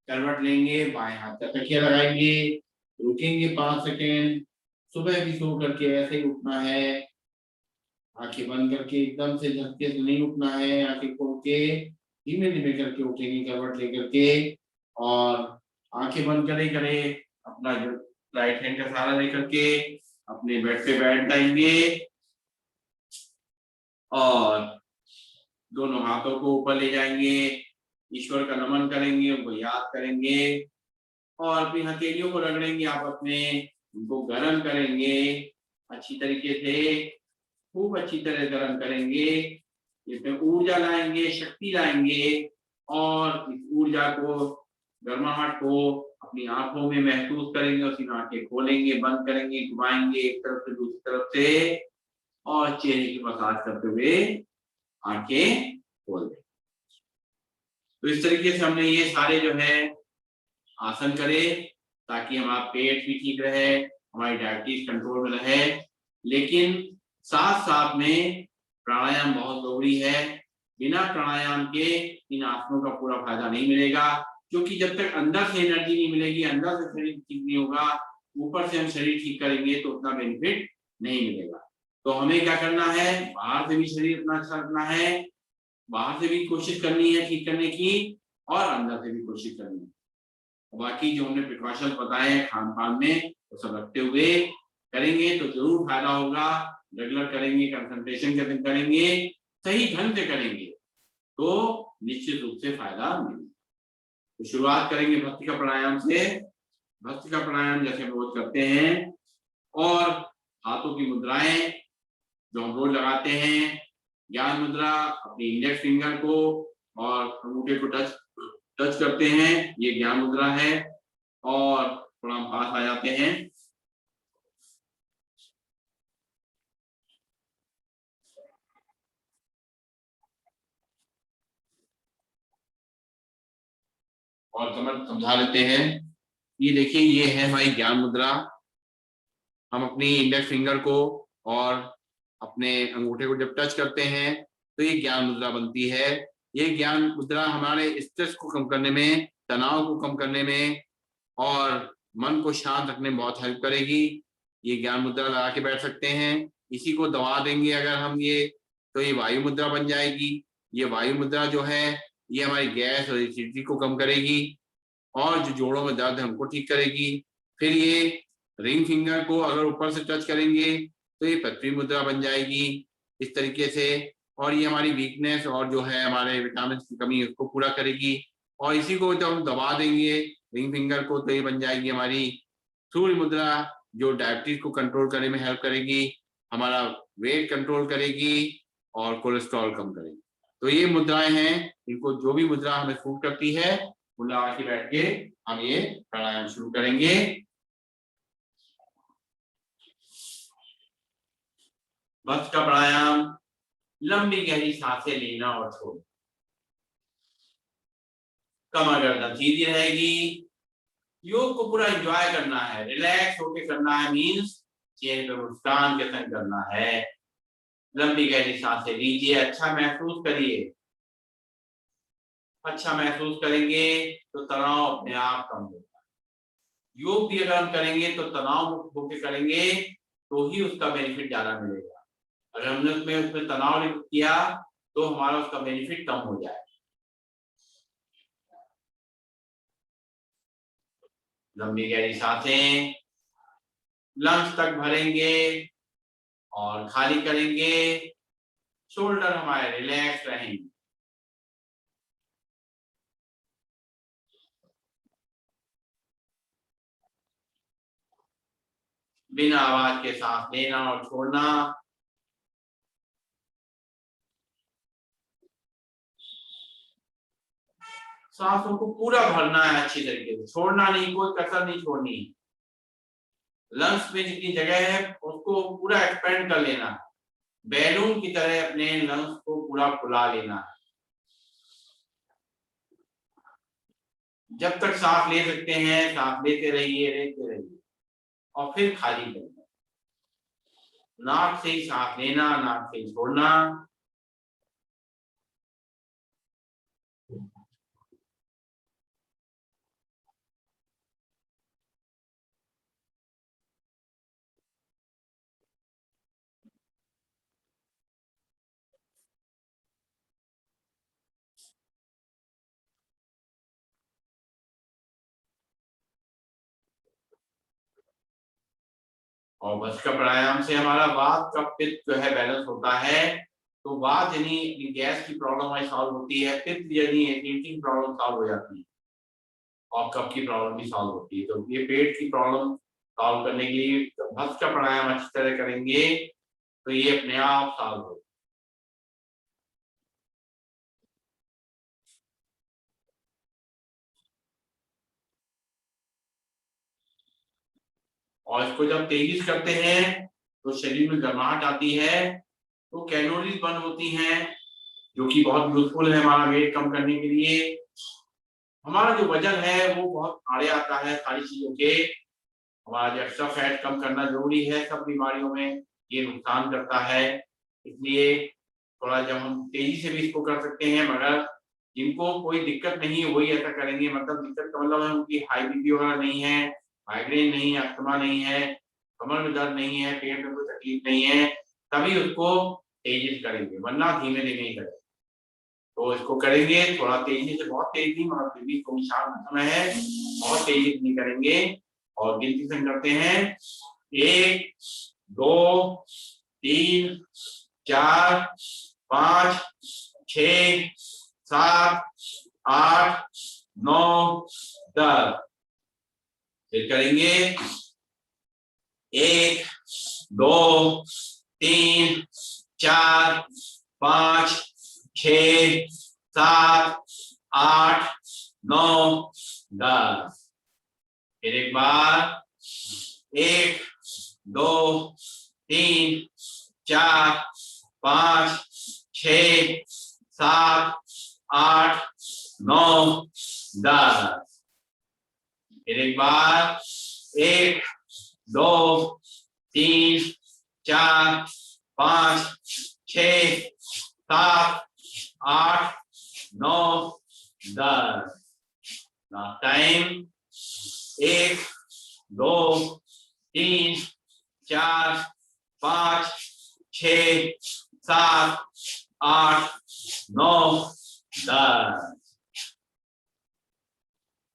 करवट लेंगे, बाएं हाथ का तकिया लगाएंगे, रुकेंगे 5 सेकेंड। सुबह भी सो करके ऐसे ही उठना है, आंखें बंद करके एकदम से झटके से नहीं उठना है, आंखें खोल के धीमे धीमे करके उठेंगे करवट लेकर के और आंखें बंद करे करे अपना जो राइट हैंड का सहारा लेकर के अपने बेड पे बैठ जाएंगे और दोनों हाथों को ऊपर ले जाएंगे, ईश्वर का नमन करेंगे, उनको याद करेंगे और अपनी हथेलियों को रगड़ेंगे आपस में, उनको गर्म करेंगे अच्छी तरीके से खूब अच्छी तरह गर्म करेंगे, इसमें ऊर्जा लाएंगे, शक्ति लाएंगे और इस ऊर्जा को, गर्माहट को अपनी आंखों में महसूस करेंगे, उसकी आंखें खोलेंगे, बंद करेंगे, घुमाएंगे एक तरफ से दूसरी तरफ से और चेहरे की मसाज करते हुए आंखें खोल दें। तो इस तरीके से हमने ये सारे जो है आसन करे ताकि हमारा पेट भी ठीक रहे, हमारी डायबिटीज कंट्रोल में रहे। लेकिन साथ साथ में प्राणायाम बहुत जरूरी है। बिना प्राणायाम के इन आसनों का पूरा फायदा नहीं मिलेगा, क्योंकि जब तक अंदर से एनर्जी नहीं मिलेगी, अंदर से शरीर ठीक नहीं होगा, ऊपर से हम शरीर ठीक करेंगे तो उतना बेनिफिट नहीं मिलेगा। तो हमें क्या करना है, बाहर से भी शरीर अपना अच्छा रखना है, बाहर से भी कोशिश करनी है ठीक करने की और अंदर से भी कोशिश करनी है। बाकी जो हमने प्रिकॉशन बताए हैं खान पान में, वो सब रखते हुए करेंगे तो जरूर फायदा होगा। रेगुलर करेंगे, कंसंट्रेशन के दिन करेंगे, सही ढंग से करेंगे तो निश्चित रूप से फायदा मिलेगा। तो शुरुआत करेंगे भस्त्रिका प्राणायाम से। भस्त्रिका प्राणायाम जैसे हम रोज करते हैं, और हाथों की मुद्राएं जो हम रोज लगाते हैं, ज्ञान मुद्रा, अपनी इंडेक्स फिंगर को और अंगूठे को टच करते हैं, ये ज्ञान मुद्रा है। और थोड़ा हम पास आ जाते हैं, और समझा लेते हैं। ये देखिए, ये है हमारी ज्ञान मुद्रा। हम अपनी इंडेक्स फिंगर को और अपने अंगूठे को जब टच करते हैं तो ये ज्ञान मुद्रा बनती है। ये ज्ञान मुद्रा हमारे स्ट्रेस को कम करने में, तनाव को कम करने में और मन को शांत रखने में बहुत हेल्प करेगी। ये ज्ञान मुद्रा लगा के बैठ सकते हैं। इसी को दबा देंगे अगर हम ये, तो ये वायु मुद्रा बन जाएगी। ये वायु मुद्रा जो है, ये हमारी गैस और एसिडिटी को कम करेगी और जो जोड़ों में दर्द है हमको ठीक करेगी। फिर ये रिंग फिंगर को अगर ऊपर से टच करेंगे तो ये पृथ्वी मुद्रा बन जाएगी इस तरीके से। और ये हमारी वीकनेस और जो है हमारे विटामिन की कमी उसको पूरा करेगी। और इसी को जब हम दबा देंगे रिंग फिंगर को, तो ये बन जाएगी हमारी सूर्य मुद्रा, जो डायबिटीज को कंट्रोल करने में हेल्प करेगी, हमारा वेट कंट्रोल करेगी और कोलेस्ट्रॉल कम करेगी। तो ये मुद्राएं हैं, इनको जो भी मुद्रा हमें सूट करती है वो लगा के बैठ के हम ये प्राणायाम शुरू करेंगे। बस का प्राणायाम, लंबी गहरी सांसें लेना और छोड़ना। कमर गर्दन सीधी रहेगी। योग को पूरा एंजॉय करना है, रिलैक्स होके करना है, मींस चेहरे पे मुस्कान के संग करना है। लंबी गहरी सांसें लीजिए, अच्छा महसूस करिए। अच्छा महसूस करेंगे तो तनाव अपने आप कम होगा। योग भी अगर हम करेंगे तो तनाव मुक्त होकर करेंगे तो ही उसका बेनिफिट ज्यादा मिलेगा। अगर हमने उसमें तनाव नहीं किया तो हमारा उसका बेनिफिट कम हो जाएगा। लंबी गहरी सांसें लंग्स तक भरेंगे और खाली करेंगे। शोल्डर हमारे रिलैक्स रहेंगे। बिना आवाज के सांस लेना और छोड़ना। सांसों को पूरा भरना है अच्छी तरीके से, छोड़ना नहीं, कोई कसर नहीं छोड़नी। लंग्स में जितनी जगह है उसको पूरा एक्सपेंड कर लेना, बैलून की तरह अपने लंग्स को पूरा फुला लेना है। जब तक सांस ले सकते हैं सांस लेते रहिए और फिर खाली करना। नाक से ही सांस लेना, नाक से ही छोड़ना। और बस का प्राणायाम से हमारा वात का पित्त जो है बैलेंस होता है। तो वात यानी गैस की प्रॉब्लम हमारी सॉल्व होती है, पित्त यानी एसिडिटी प्रॉब्लम सॉल्व हो जाती है और कफ की प्रॉब्लम भी सॉल्व होती है। तो ये पेट की प्रॉब्लम सॉल्व करने के लिए भस्त्रिका प्राणायाम अच्छी तरह करेंगे तो ये अपने आप सॉल्व हो। और इसको जब तेजी से करते हैं तो शरीर में गर्माहट आती है, तो कैलोरीज बर्न होती हैं, जो कि बहुत यूजफुल है हमारा वेट कम करने के लिए। हमारा जो वजन है वो बहुत आड़े आता है सारी चीजों के। हमारा जो एक्स्ट्रा फैट कम करना जरूरी है, सब बीमारियों में ये नुकसान करता है। इसलिए थोड़ा जब हम तेजी से भी इसको कर सकते हैं, मगर जिनको कोई दिक्कत नहीं है वही ऐसा करेंगे। मतलब दिक्कत का मतलब है उनकी हाई बीपी वगैरह नहीं है, माइग्रेन नहीं है, अस्थमा नहीं है, कमर में दर्द नहीं है, पेट में कोई तकलीफ नहीं है, तभी उसको तेजी से करेंगे, वरना धीमे धीमे ही करेंगे। तो इसको करेंगे थोड़ा तेजी से, बहुत तेजी मगर फिर भी कोई शाम का समय है, बहुत तेजी से नहीं करेंगे। और गिनती से करते हैं, 1 2 3 4 5 6 7 8 9 10। फिर करेंगे 1 2 3 4 5 6 7 8 9 10। फिर एक बार 1 2 3 4 5 6 7 8 9 10। फिर एक बार 1 2 3 4 5 6 7 8 9 10। Last time 1 2 3 4 5 6 7 8 9 10।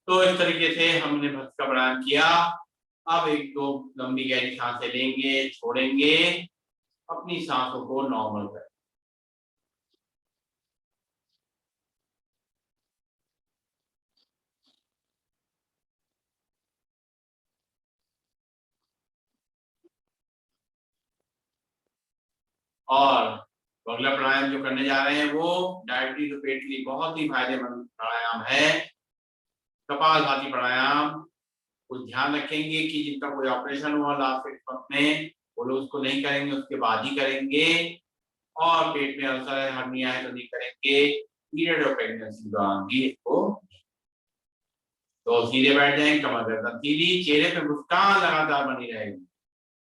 तो इस तरीके से हमने भस्म का प्राणायाम किया। अब 1 2 लंबी गहरी सांसें लेंगे, छोड़ेंगे, अपनी सांसों को नॉर्मल करें। और अगला प्राणायाम जो करने जा रहे हैं वो डायबिटीज और पेट के लिए बहुत ही फायदेमंद प्राणायाम है, कपालभाति प्राणायाम। कुछ ध्यान रखेंगे कि जिनका कोई ऑपरेशन हुआ लास्ट 6 मंथ में वो लोग उसको नहीं करेंगे, उसके बाद ही करेंगे। और पेट में अल्सर है, हर्निया है तो नहीं करेंगे। पीरियड ऑफ प्रेगनेंसी दौरान भी इसको। तो सीधे बैठ जाएंगे, कमर गर्दन सीधी, चेहरे पे मुस्कान लगातार बनी रहेगी।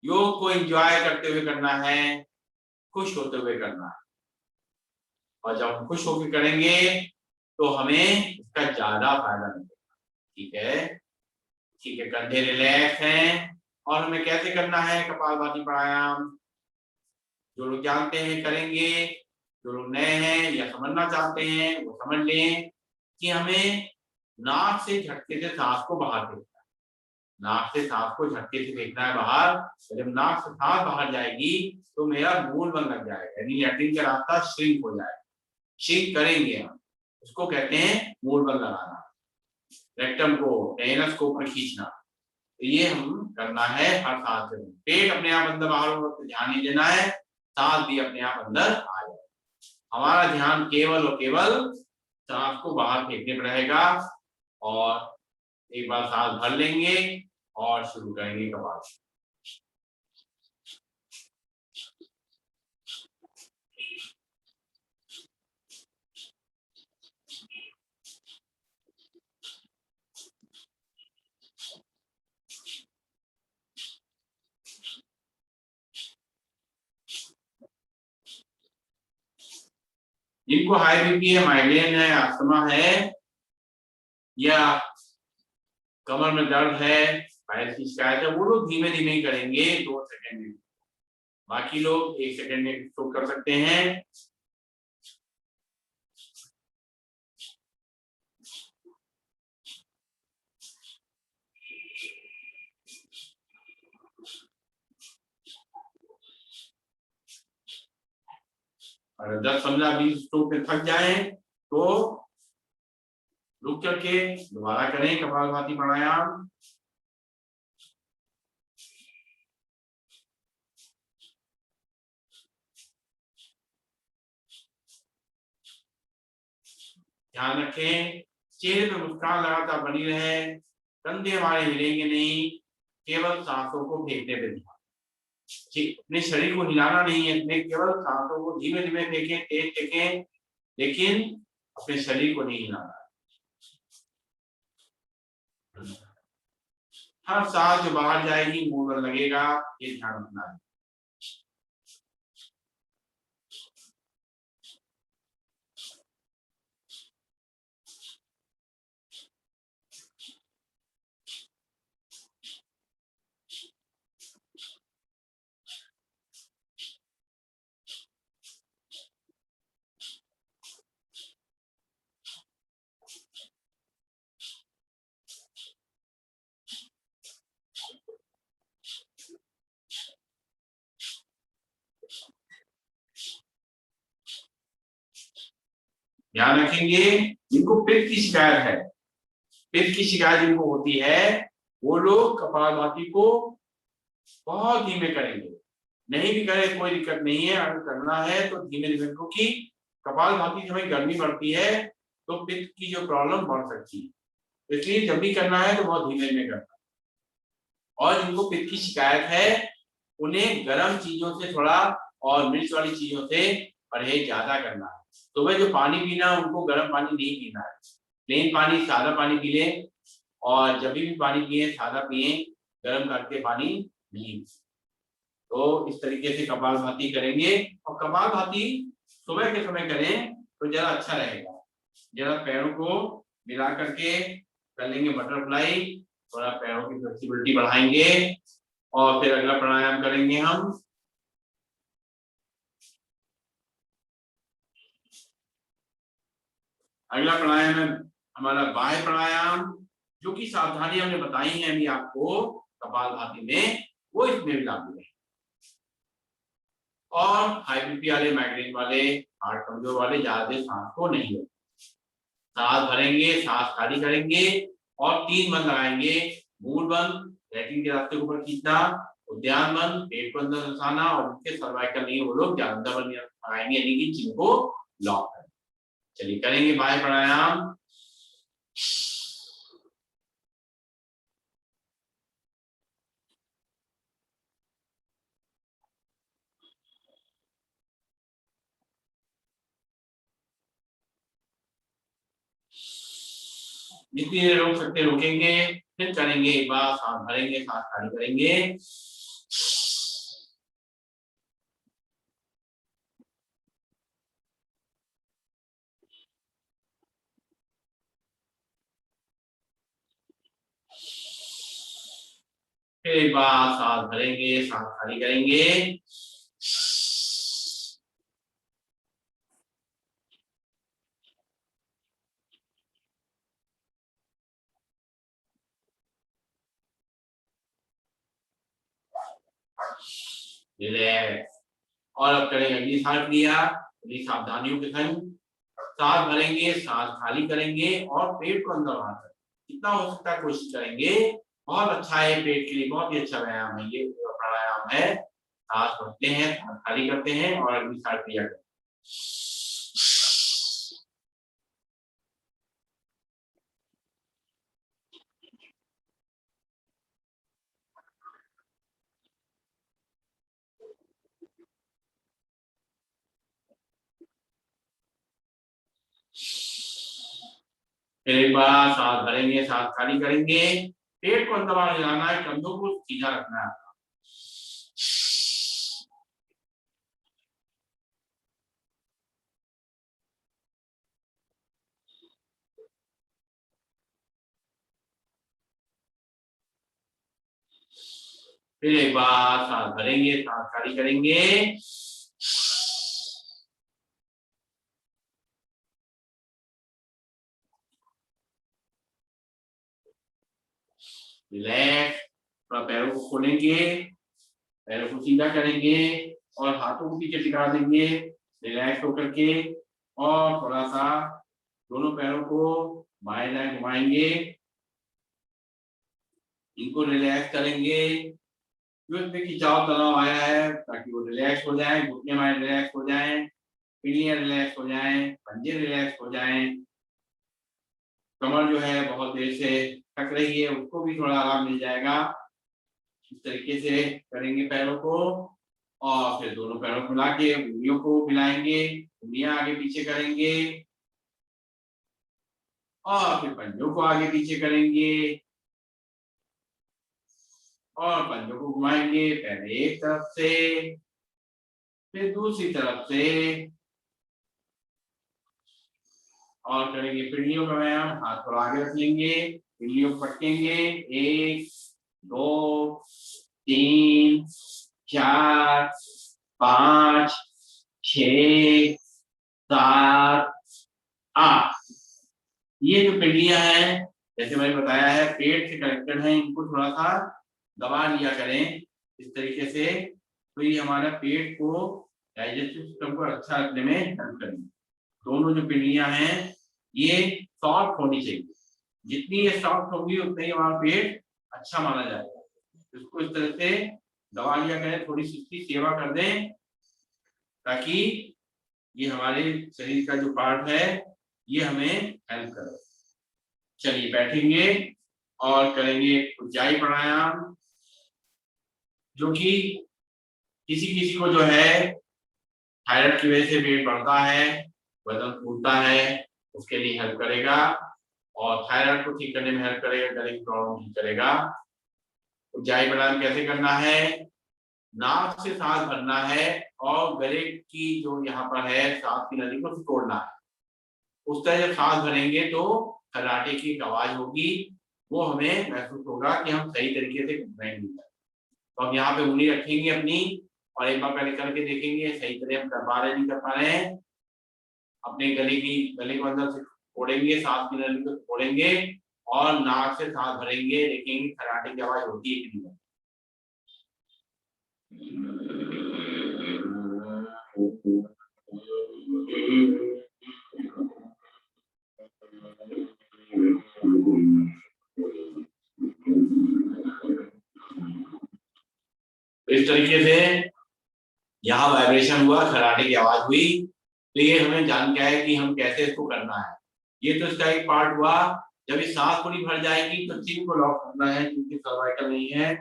योग को एंजॉय करते हुए करना है, खुश होते हुए करना है। और जब हम खुश होकर करेंगे तो हमें इसका ज्यादा फायदा मिलेगा। ठीक है, ठीक है, कंधे रिलैक्स हैं। और हमें कैसे करना है कपालभाति प्राणायाम, जो लोग जानते हैं करेंगे, जो लोग नए हैं या समझना चाहते हैं वो समझ लें कि हमें नाक से झटके से सांस को बाहर फेंकना है। नाक से सांस को झटके से फेंकना है बाहर। तो जब नाक से सांस बाहर जाएगी तो मेरा मूल बंद लग जाएगा, यानी लैट्रिन का रास्ता श्रिंक हो जाएगा। श्रिंक करेंगे हम, उसको कहते हैं मूल बंद लगाना, रेक्टम को, एनस को ऊपर खींचना। तो ये हम करना है हर सांस में। पेट अपने आप अंदर बाहर हो तो ध्यान नहीं देना है, सांस भी अपने आप अंदर आ जाए। हमारा ध्यान केवल और केवल सांस को बाहर फेंकने पर रहेगा। और एक बार सांस भर लेंगे और शुरू करेंगे कपाल। जिनको हाई बीपी है, माइग्रेन है, अस्थमा है, या कमर में दर्द है, पैर की शिकायत है, वो लोग धीमे धीमे ही करेंगे, 2 सेकंड में। बाकी लोग 1 सेकंड में इसको कर सकते हैं। अगर 10 15 20 स्ट्रोक में थक जाए तो रुक करके दोबारा करें कपालभाति प्राणायाम। ध्यान रखें, चेहरे पे मुस्कान लगातार बनी रहे, कंधे हमारे हिलेंगे नहीं, केवल सांसों को फेंकने पे ध्यान। ठीक, अपने शरीर को हिलाना नहीं है, अपने केवल सांसों को धीमे धीमे फेंकें, तेज फेंकें, लेकिन अपने शरीर को नहीं हिलाना। हर सांस जो बाहर जाएगी मुंह पर लगेगा, ये ध्यान रखना है। ध्यान रखेंगे, जिनको पित्त की शिकायत है, पित्त की शिकायत जिनको होती है, वो लोग कपालभाति को बहुत धीमे करेंगे। नहीं भी करें कोई दिक्कत नहीं है, अगर करना है तो धीमे धीमे, क्योंकि कपालभाति में गर्मी बढ़ती है तो पित्त की जो प्रॉब्लम बढ़ सकती है, इसलिए जब भी करना है तो बहुत धीमे धीमे करना है। और जिनको पित्त की शिकायत है उन्हें गर्म चीजों से थोड़ा और मिर्च वाली चीजों से परहेज ज्यादा करना है। तो वह जो पानी पीना है उनको गर्म पानी नहीं पीना है, प्लेन पानी, सादा पानी पी लें, और जब भी पानी पिए सादा पिए, गर्म करके पानी नहीं। तो इस तरीके से कपालभाति करेंगे, और कपालभाति सुबह के समय करें तो ज्यादा अच्छा रहेगा। जरा पैरों को मिला करके कर लेंगे बटरफ्लाई, थोड़ा पैरों की फ्लेक्सिबिलिटी बढ़ाएंगे, और फिर अगला प्राणायाम करेंगे हम। अगला प्राणायाम है हमारा बाह्य प्राणायाम, जो कि सावधानी हमने बताई है अभी आपको कपालभाति में, वो इसमें भी लागू है। और हाई बीपी वाले, माइग्रेन वाले, हार्ट कमजोर वाले ज्यादा देर सांस को नहीं लेंगे। सांस भरेंगे, सांस खाली करेंगे, और 3 बंद लगाएंगे। मूल बंद, लैट्रिन के रास्ते के ऊपर खींचना, उद्यान बंद, पेट को अंदर धंसाना, और जिनके सर्वाइकल नहीं है वो लोग जालंधर बंद लगाएंगे, यानी कि जिनको लॉक है। चलिए करेंगे बाह्य प्राणायाम। जितनी देर रोक सकते रोकेंगे, फिर करेंगे एक बार, सांस भरेंगे, सांस खाली करेंगे। फिर एक बार सांस भरेंगे, सांस खाली करेंगे। रिलैक्स। और अब करेंगे अगली सांस क्रिया, अगली सावधानियों के संग। सांस भरेंगे, सांस खाली करेंगे, और पेट को अंदर बाहर करेंगे, जितना हो सकता है कोशिश करेंगे। बहुत अच्छा है पेट के लिए, बहुत ही अच्छा व्यायाम है ये, प्राणायाम है। सांस भरते हैं, सांस खाली करते हैं, और अगली सांस क्रिया करते हैं। फिर एक बार सांस भरेंगे, सांस खाली करेंगे, पेट को अंदर बाहर हिलाना है, कंधों को सीधा रखना है। फिर एक बार सांस भरेंगे, सांस खाली करेंगे। रिलैक्स। थोड़ा पैरों को खोलेंगे, पैरों को सीधा करेंगे, और हाथों को पीछे टिका देंगे रिलैक्स होकर के, और थोड़ा सा दोनों पैरों को बाएं दाएं घुमाएंगे, इनको रिलैक्स करेंगे। जो इसमें खिंचाव तनाव आया है ताकि वो रिलैक्स हो जाए, घुटने हमारे रिलैक्स हो जाए, पीलियां रिलैक्स हो जाए, पंजे रिलैक्स हो जाए। कमर जो है बहुत देर से थक रही है उसको भी थोड़ा आराम मिल जाएगा। इस तरीके से करेंगे पैरों को और फिर दोनों पैरों को मिला के उंगलियों को मिलाएंगे, उंगलियां आगे पीछे करेंगे और फिर पंजों को आगे पीछे करेंगे और पंजों को घुमाएंगे, पहले एक तरफ से फिर दूसरी तरफ से और करेंगे पिंडलियों का व्यायाम। हाथ थोड़ा आगे रख लेंगे, पिंडलियों को पटकेंगे, 1 2 3 4 5 6 7 8। ये जो पिंडलियां हैं जैसे मैंने बताया है पेट से कनेक्टेड है, इनको थोड़ा सा दबा लिया करें इस तरीके से, तो ये हमारा पेट को डाइजेस्टिव सिस्टम को अच्छा रखने में हेल्प करेंगे। दोनों जो पिंडलियां हैं ये सॉफ्ट होनी चाहिए, जितनी ये सॉफ्ट होगी उतना ही हमारा पेट अच्छा माना जाएगा। इसको इस तरह से दबा लिया करें, थोड़ी सी इसकी सेवा कर दें ताकि ये हमारे शरीर का जो पार्ट है ये हमें हेल्प करे। चलिए बैठेंगे और करेंगे ऊंचाई प्राणायाम, जो कि किसी किसी को जो है थायराइड की वजह से पेट बढ़ता है, वजन फूलता है, उसके लिए हेल्प करेगा और थायराइड को ठीक करने में हेल्प करेगा, गले की प्रॉब्लम ठीक करेगा। ऊंचाई प्राणायाम कैसे करना है, नाक से सांस भरना है और गले की जो यहाँ पर है सांस की नली को सिकोड़ना है। उस तरह जब सांस भरेंगे तो खर्राटे की आवाज होगी, वो हमें महसूस होगा कि हम सही तरीके से नहीं कर। तो हम यहाँ पे उंगली रखेंगे अपनी और एक बार पहले करके देखेंगे सही तरह हम कर पा रहे नहीं कर पा रहे हैं। अपने गले को अंदर से फोड़ेंगे, सांस की नली को फोड़ेंगे और नाक से सांस भरेंगे, देखेंगे खर्राटे की आवाज होती है कि नहीं। इस तरीके से यहाँ वाइब्रेशन हुआ, खर्राटे की आवाज हुई, तो ये हमें जान क्या है कि हम कैसे इसको करना है। ये तो इसका एक पार्ट हुआ। जब ये सांस पूरी भर जाएगी तो चिन को लॉक करना है, क्योंकि सर्वाइकल नहीं है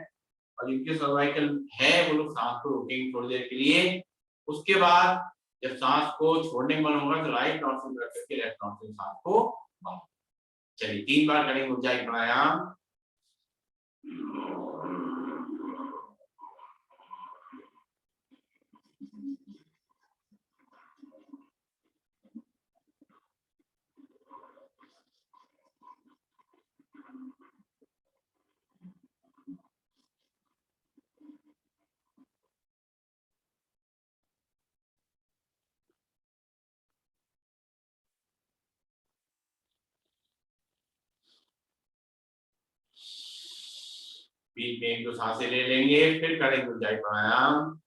और जिनके सर्वाइकल है वो लोग सांस को रोकेंगे थोड़ी देर के लिए। उसके बाद जब सांस को छोड़ने मन होगा तो राइट नॉस्ट्रिल रख करके लेफ्ट नॉस्ट्रिल सांस को बाहर। चलिए 3 बार करेंगे ऊंचाई प्राणायाम। बीच में 1-2 सांसें ले लेंगे, फिर करेंगे ऊंचाई प्राणायाम।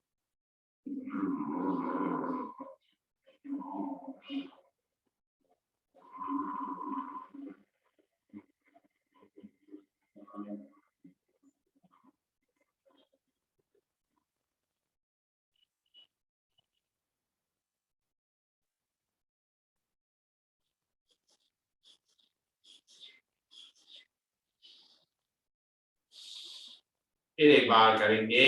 फिर एक बार करेंगे।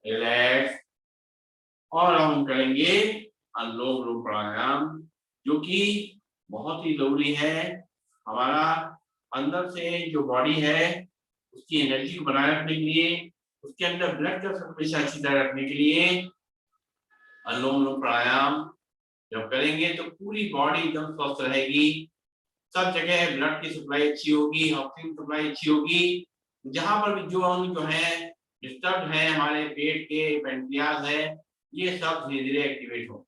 रिलैक्स। और हम करेंगे अनुलोम विलोम प्राणायाम, जो कि बहुत ही जरूरी है। हमारा अंदर से जो बॉडी है उसकी एनर्जी को बनाए रखने के लिए, उसके अंदर ब्लड का सर्कुलेशन अच्छी तरह रखने के लिए अनुलोम विलोम प्राणायाम जब करेंगे तो पूरी बॉडी एकदम स्वस्थ रहेगी। सब जगह ब्लड की सप्लाई अच्छी होगी, ऑक्सीजन सप्लाई अच्छी होगी। जहां पर भी जो अंग जो है डिस्टर्ब है, हमारे पेट के पेनक्रियाज है, ये सब धीरे धीरे एक्टिवेट हो।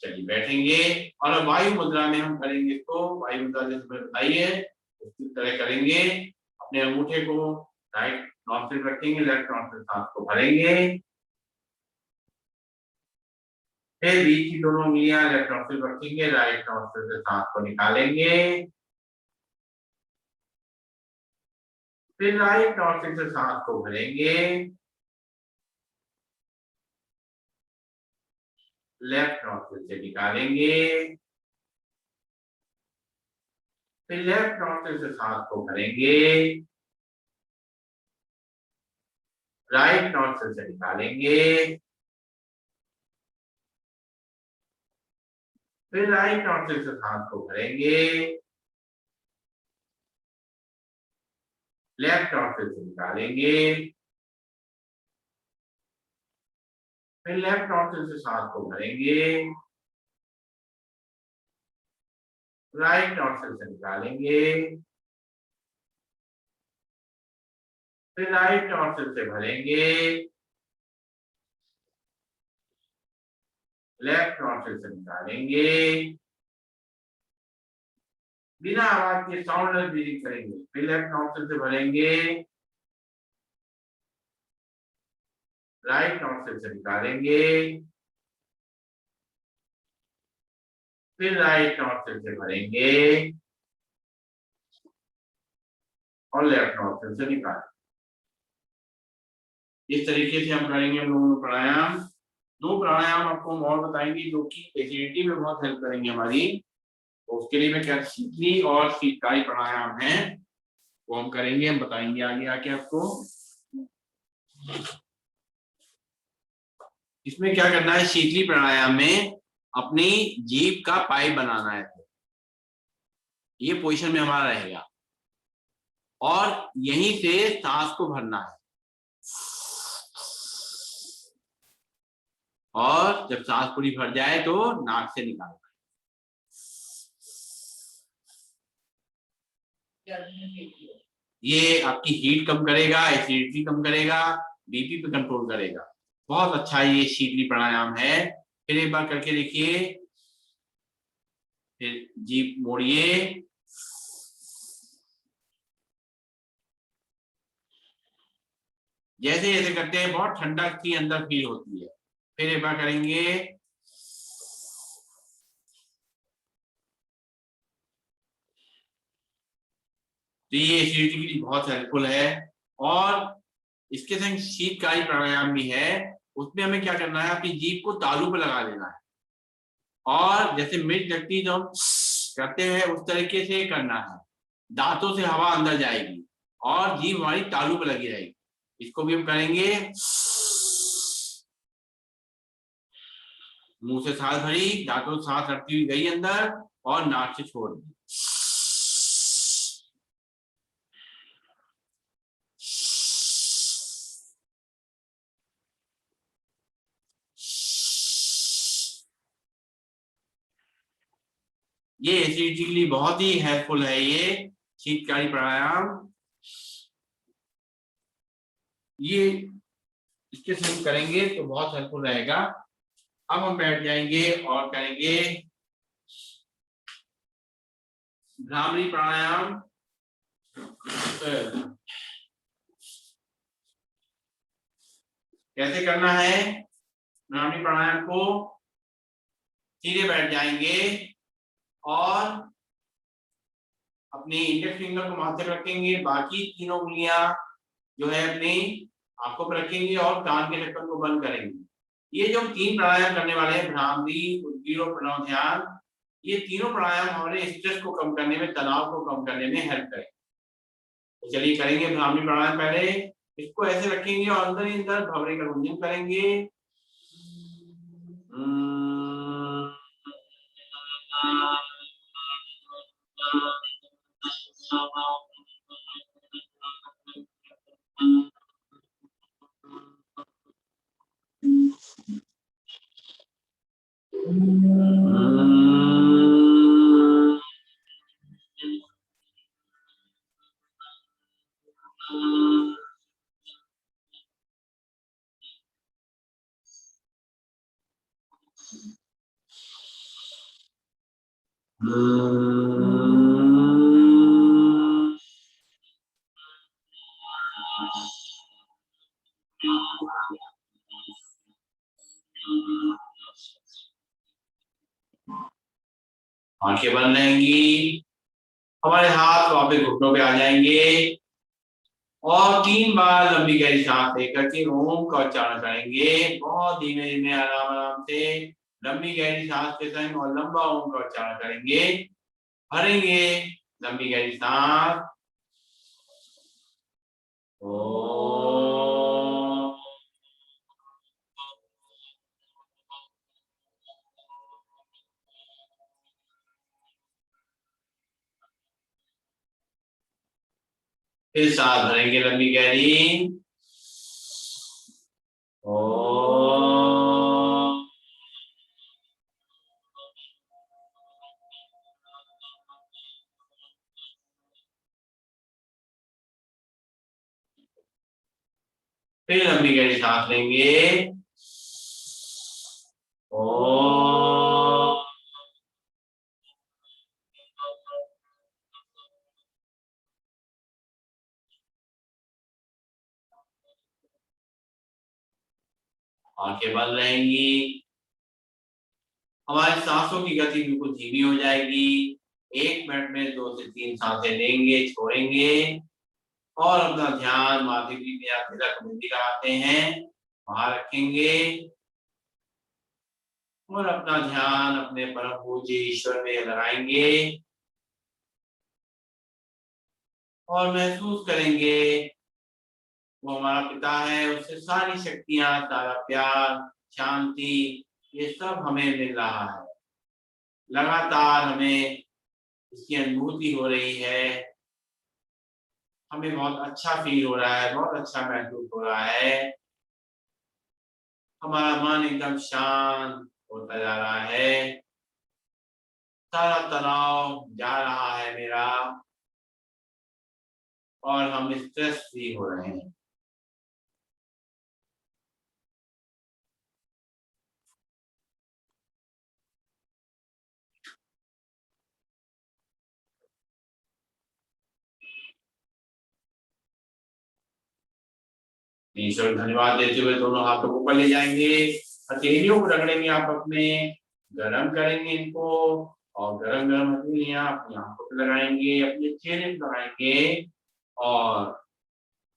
चलिए बैठेंगे और अब वायु मुद्रा में हम करेंगे इसको। वायु मुद्रा जैसे मैंने बताई है उसी तरह करेंगे। अपने अंगूठे को राइट नॉस्ट्रिल रखेंगे, लेफ्ट नॉस्ट्रिल सांस को भरेंगे, फिर बीच की दोनों उंगलियां लेफ्ट नॉस्ट्रिल रखेंगे, राइट नॉस्ट्रिल से सांस को निकालेंगे, फिर राइट नॉस्ट्रिल से सांस को भरेंगे, लेफ्ट नॉस्ट्रिल से निकालेंगे, फिर लेफ्ट नॉस्ट्रिल से सांस को भरेंगे, राइट नॉस्ट्रिल से निकालेंगे, फिर राइट नॉस्ट्रिल से सांस को भरेंगे, लेफ्ट नॉस्ट्रिल से निकालेंगे, फिर लेफ्ट नॉस्ट्रिल से सांस को भरेंगे, राइट नॉस्ट्रिल से निकालेंगे, फिर राइट नॉस्ट्रिल से भरेंगे, लेफ्ट नॉस्ट्रिल से निकालेंगे, बिना आवाज के साउंडलेस ब्रीदिंग करेंगे, फिर लेफ्ट नॉस्ट्रिल से भरेंगे, राइट नॉस्ट्रिल से निकालेंगे, फिर राइट नॉस्ट्रिल से भरेंगे और लेफ्ट नॉस्ट्रिल से निकालेंगे। इस तरीके से हम करेंगे हम लोगों प्राणायाम। दो प्राणायाम आपको हम और बताएंगे जो कि एसिडिटी में बहुत हेल्प करेंगे हमारी, तो उसके लिए मैं क्या शीतली और शीतकारी प्राणायाम है वो हम करेंगे, हम बताएंगे आगे आके आपको। इसमें क्या करना है, शीतली प्राणायाम में अपनी जीभ का पाइप बनाना है, ये पोजीशन में हमारा रहेगा और यहीं से सांस को भरना है और जब सांस पूरी भर जाए तो नाक से निकालना है। ये आपकी हीट कम करेगा, एसिडिटी कम करेगा, बीपी पे कंट्रोल करेगा, बहुत अच्छा ये शीतली प्राणायाम है। फिर एक बार करके देखिए, फिर जीभ मोड़िए, जैसे जैसे करते हैं बहुत ठंडक की अंदर फील होती है। फिर एक बार करेंगे, तो ये एसिडिटी के लिए बहुत हेल्पफुल है। और इसके संग शीतकारी प्राणायाम भी है, उसमें हमें क्या करना है, अपनी जीभ को तालू पे लगा देना है और जैसे मिर्च लगती है जो हम करते हैं उस तरीके से करना है, दांतों से हवा अंदर जाएगी और जीभ हमारी तालू पे लगी रहेगी। इसको भी हम करेंगे, मुंह से सांस भरी, दांतों से सांस रखती हुई गई अंदर और नाक से छोड़ दी। ये एसिडिटी के लिए बहुत ही हेल्पफुल है ये शीतकारी प्राणायाम। ये इसके से हम करेंगे तो बहुत हेल्पफुल रहेगा। अब हम बैठ जाएंगे और करेंगे भ्रामरी प्राणायाम। कैसे करना है भ्रामरी प्राणायाम को, सीधे बैठ जाएंगे और अपनी इंडेक्स फिंगर को माथे पर रखेंगे, बाकी तीनों उंगलियां जो है अपनी आंखों पर रखेंगे और कान के ढक्कन को बंद करेंगे। ये जो तीन प्राणायाम करने वाले हैं, भ्रामरी, उद्गीर और प्रणव ध्यान, ये तीनों प्राणायाम हमारे स्ट्रेस को कम करने में, तनाव को कम करने में हेल्प करेंगे। तो चलिए करेंगे भ्रामरी प्राणायाम। पहले इसको ऐसे रखेंगे और अंदर ही अंदर भंवरे का गुंजन करेंगे। आंखें बंद रहेंगी, हमारे हाथ वापस घुटनों पे आ जाएंगे और 3 बार लंबी गहरी सांस लेकर के ओम का उच्चारण करेंगे। बहुत धीमे धीमे आराम आराम से लंबी गहरी सांस के संग और लंबा ओम का उच्चारण करेंगे। भरेंगे लंबी गहरी सांस। ओम। फिर सांस भरेंगे लंबी गहरी। ओम। फिर लंबी गहरी सांस लेंगे। ओम। आंखें बंद रहेंगी, हमारी सांसों की गति बिल्कुल धीमी हो जाएगी। 1 मिनट में 2 से 3 सांसें लेंगे, छोड़ेंगे और अपना ध्यान माथे की तिलक बिंदी लगाते हैं वहां रखेंगे और अपना ध्यान अपने परम पूज्य ईश्वर में लगाएंगे और महसूस करेंगे वो हमारा पिता है, उससे सारी शक्तियां, सारा प्यार, शांति, ये सब हमें मिल रहा है। लगातार हमें इसकी अनुभूति हो रही है, हमें बहुत अच्छा फील हो रहा है, बहुत अच्छा महसूस हो रहा है। हमारा मन एकदम शांत होता जा रहा है, सारा तनाव जा रहा है मेरा और हम स्ट्रेस फ्री हो रहे हैं। ईश्वर धन्यवाद देते हुए दोनों हाथों को ऊपर ले जाएंगे, हथेलियों को रगड़ेंगे, आप अपने गरम करेंगे इनको और गरम गरम हथेलियां अपनी आंखों पे लगाएंगे, अपने चेहरे पे लगाएंगे और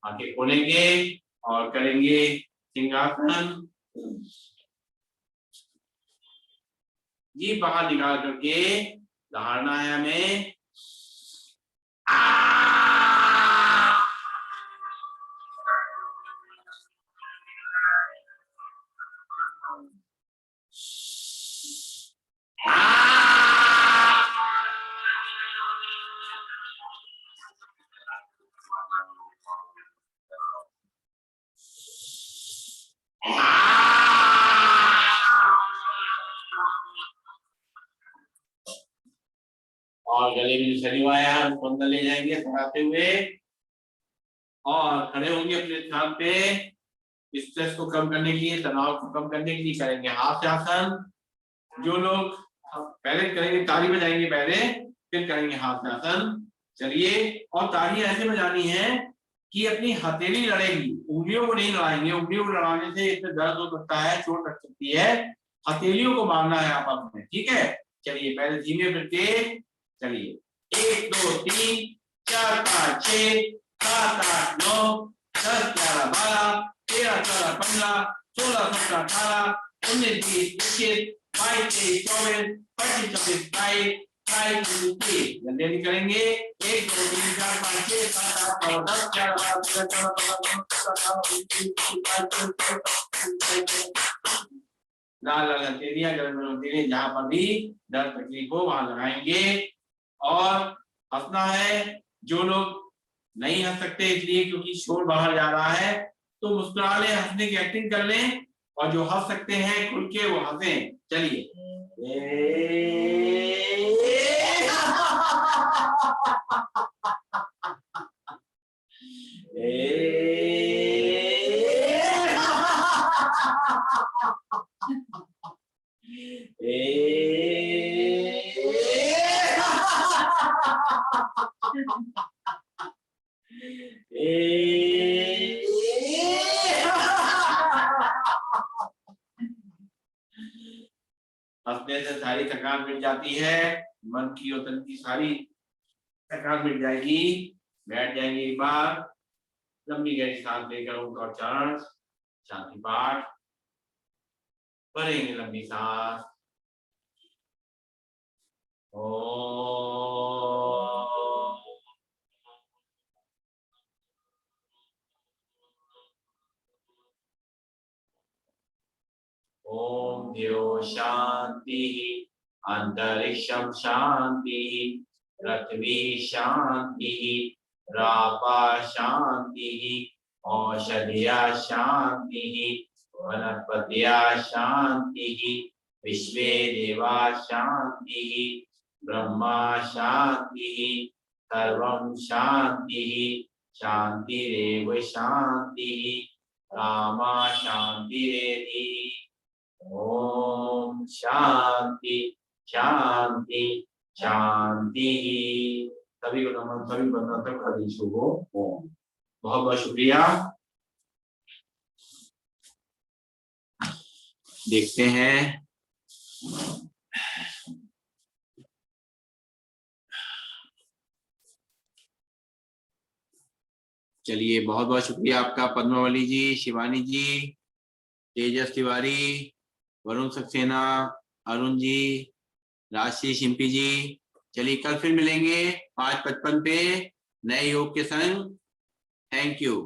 आंखें खोलेंगे और करेंगे सिंहासन। जी बाहर निकाल करके दहाड़ना है हमें। और गले में जो शरीर आया है उसको अंदर ले जाएंगे सटाते हुए और खड़े होंगे अपने स्थान पे। स्ट्रेस को कम करने के लिए, तनाव को कम करने के लिए करेंगे हाथ आसन। जो लोग पहले करेंगे ताली बजाएंगे पहले, फिर करेंगे हाथ आसन। चलिए, और ताली ऐसे बजानी है कि अपनी हथेली लड़ेगी, उंगलियों को नहीं लड़ाएंगे। उंगलियों को लड़ाने से इसमें दर्द हो सकता है, चोट लग सकती है। हथेलियों को मारना है आपस में, ठीक है। चलिए पहले धीमे करके चलिए, 1 2 3 4 5 6 7 8 9 10 11 12 13 14 15 16 17 18 19 20 21 22 23 24 25 26 27 जल्दी करेंगे। 1 2 3 4 5 6 7 8 9 10 11 12 लाल लाल हथेलियां, गरम गरम हथेलियां, जहां पर भी दर्द तकलीफ हो वहां लगाएंगे और हंसना है। जो लोग नहीं हंस सकते इसलिए क्योंकि शोर बाहर जा रहा है, तो मुस्कुरा लें, हंसने की एक्टिंग कर लें और जो हंस सकते हैं खुल के वो हंसें। चलिए, पढ़ने से सारी थकान मिट जाती है, मन की और तन की सारी थकान मिट जाएगी। बैठ जाएंगे एक बार, लंबी गहरी सांस लेकर ओंकार उच्चारण, शांति पाठ भरेंगे लंबी सांस। ओम द्यो शांति, अंतरिक्षम शांति, पृथ्वी शांति, रापा शांति, औषधिया शांति, वनस्पतिया शांति, विश्वे देवा शांति, ब्रह्मा शांति, सर्वं शांति, शांतिरेव शांति, रामा शांतिरेधि। ओम शांति शांति शांति। सभी को नमन, सभी बंधन तक हरी शुभ ओम। बहुत बहुत शुक्रिया। देखते हैं चलिए, बहुत बहुत शुक्रिया आपका पद्मावली जी, शिवानी जी, तेजस तिवारी, वरुण सक्सेना, अरुण जी, राशि शिंपी जी। चलिए कल फिर मिलेंगे 5:55 पे नए योग के संग। Thank you.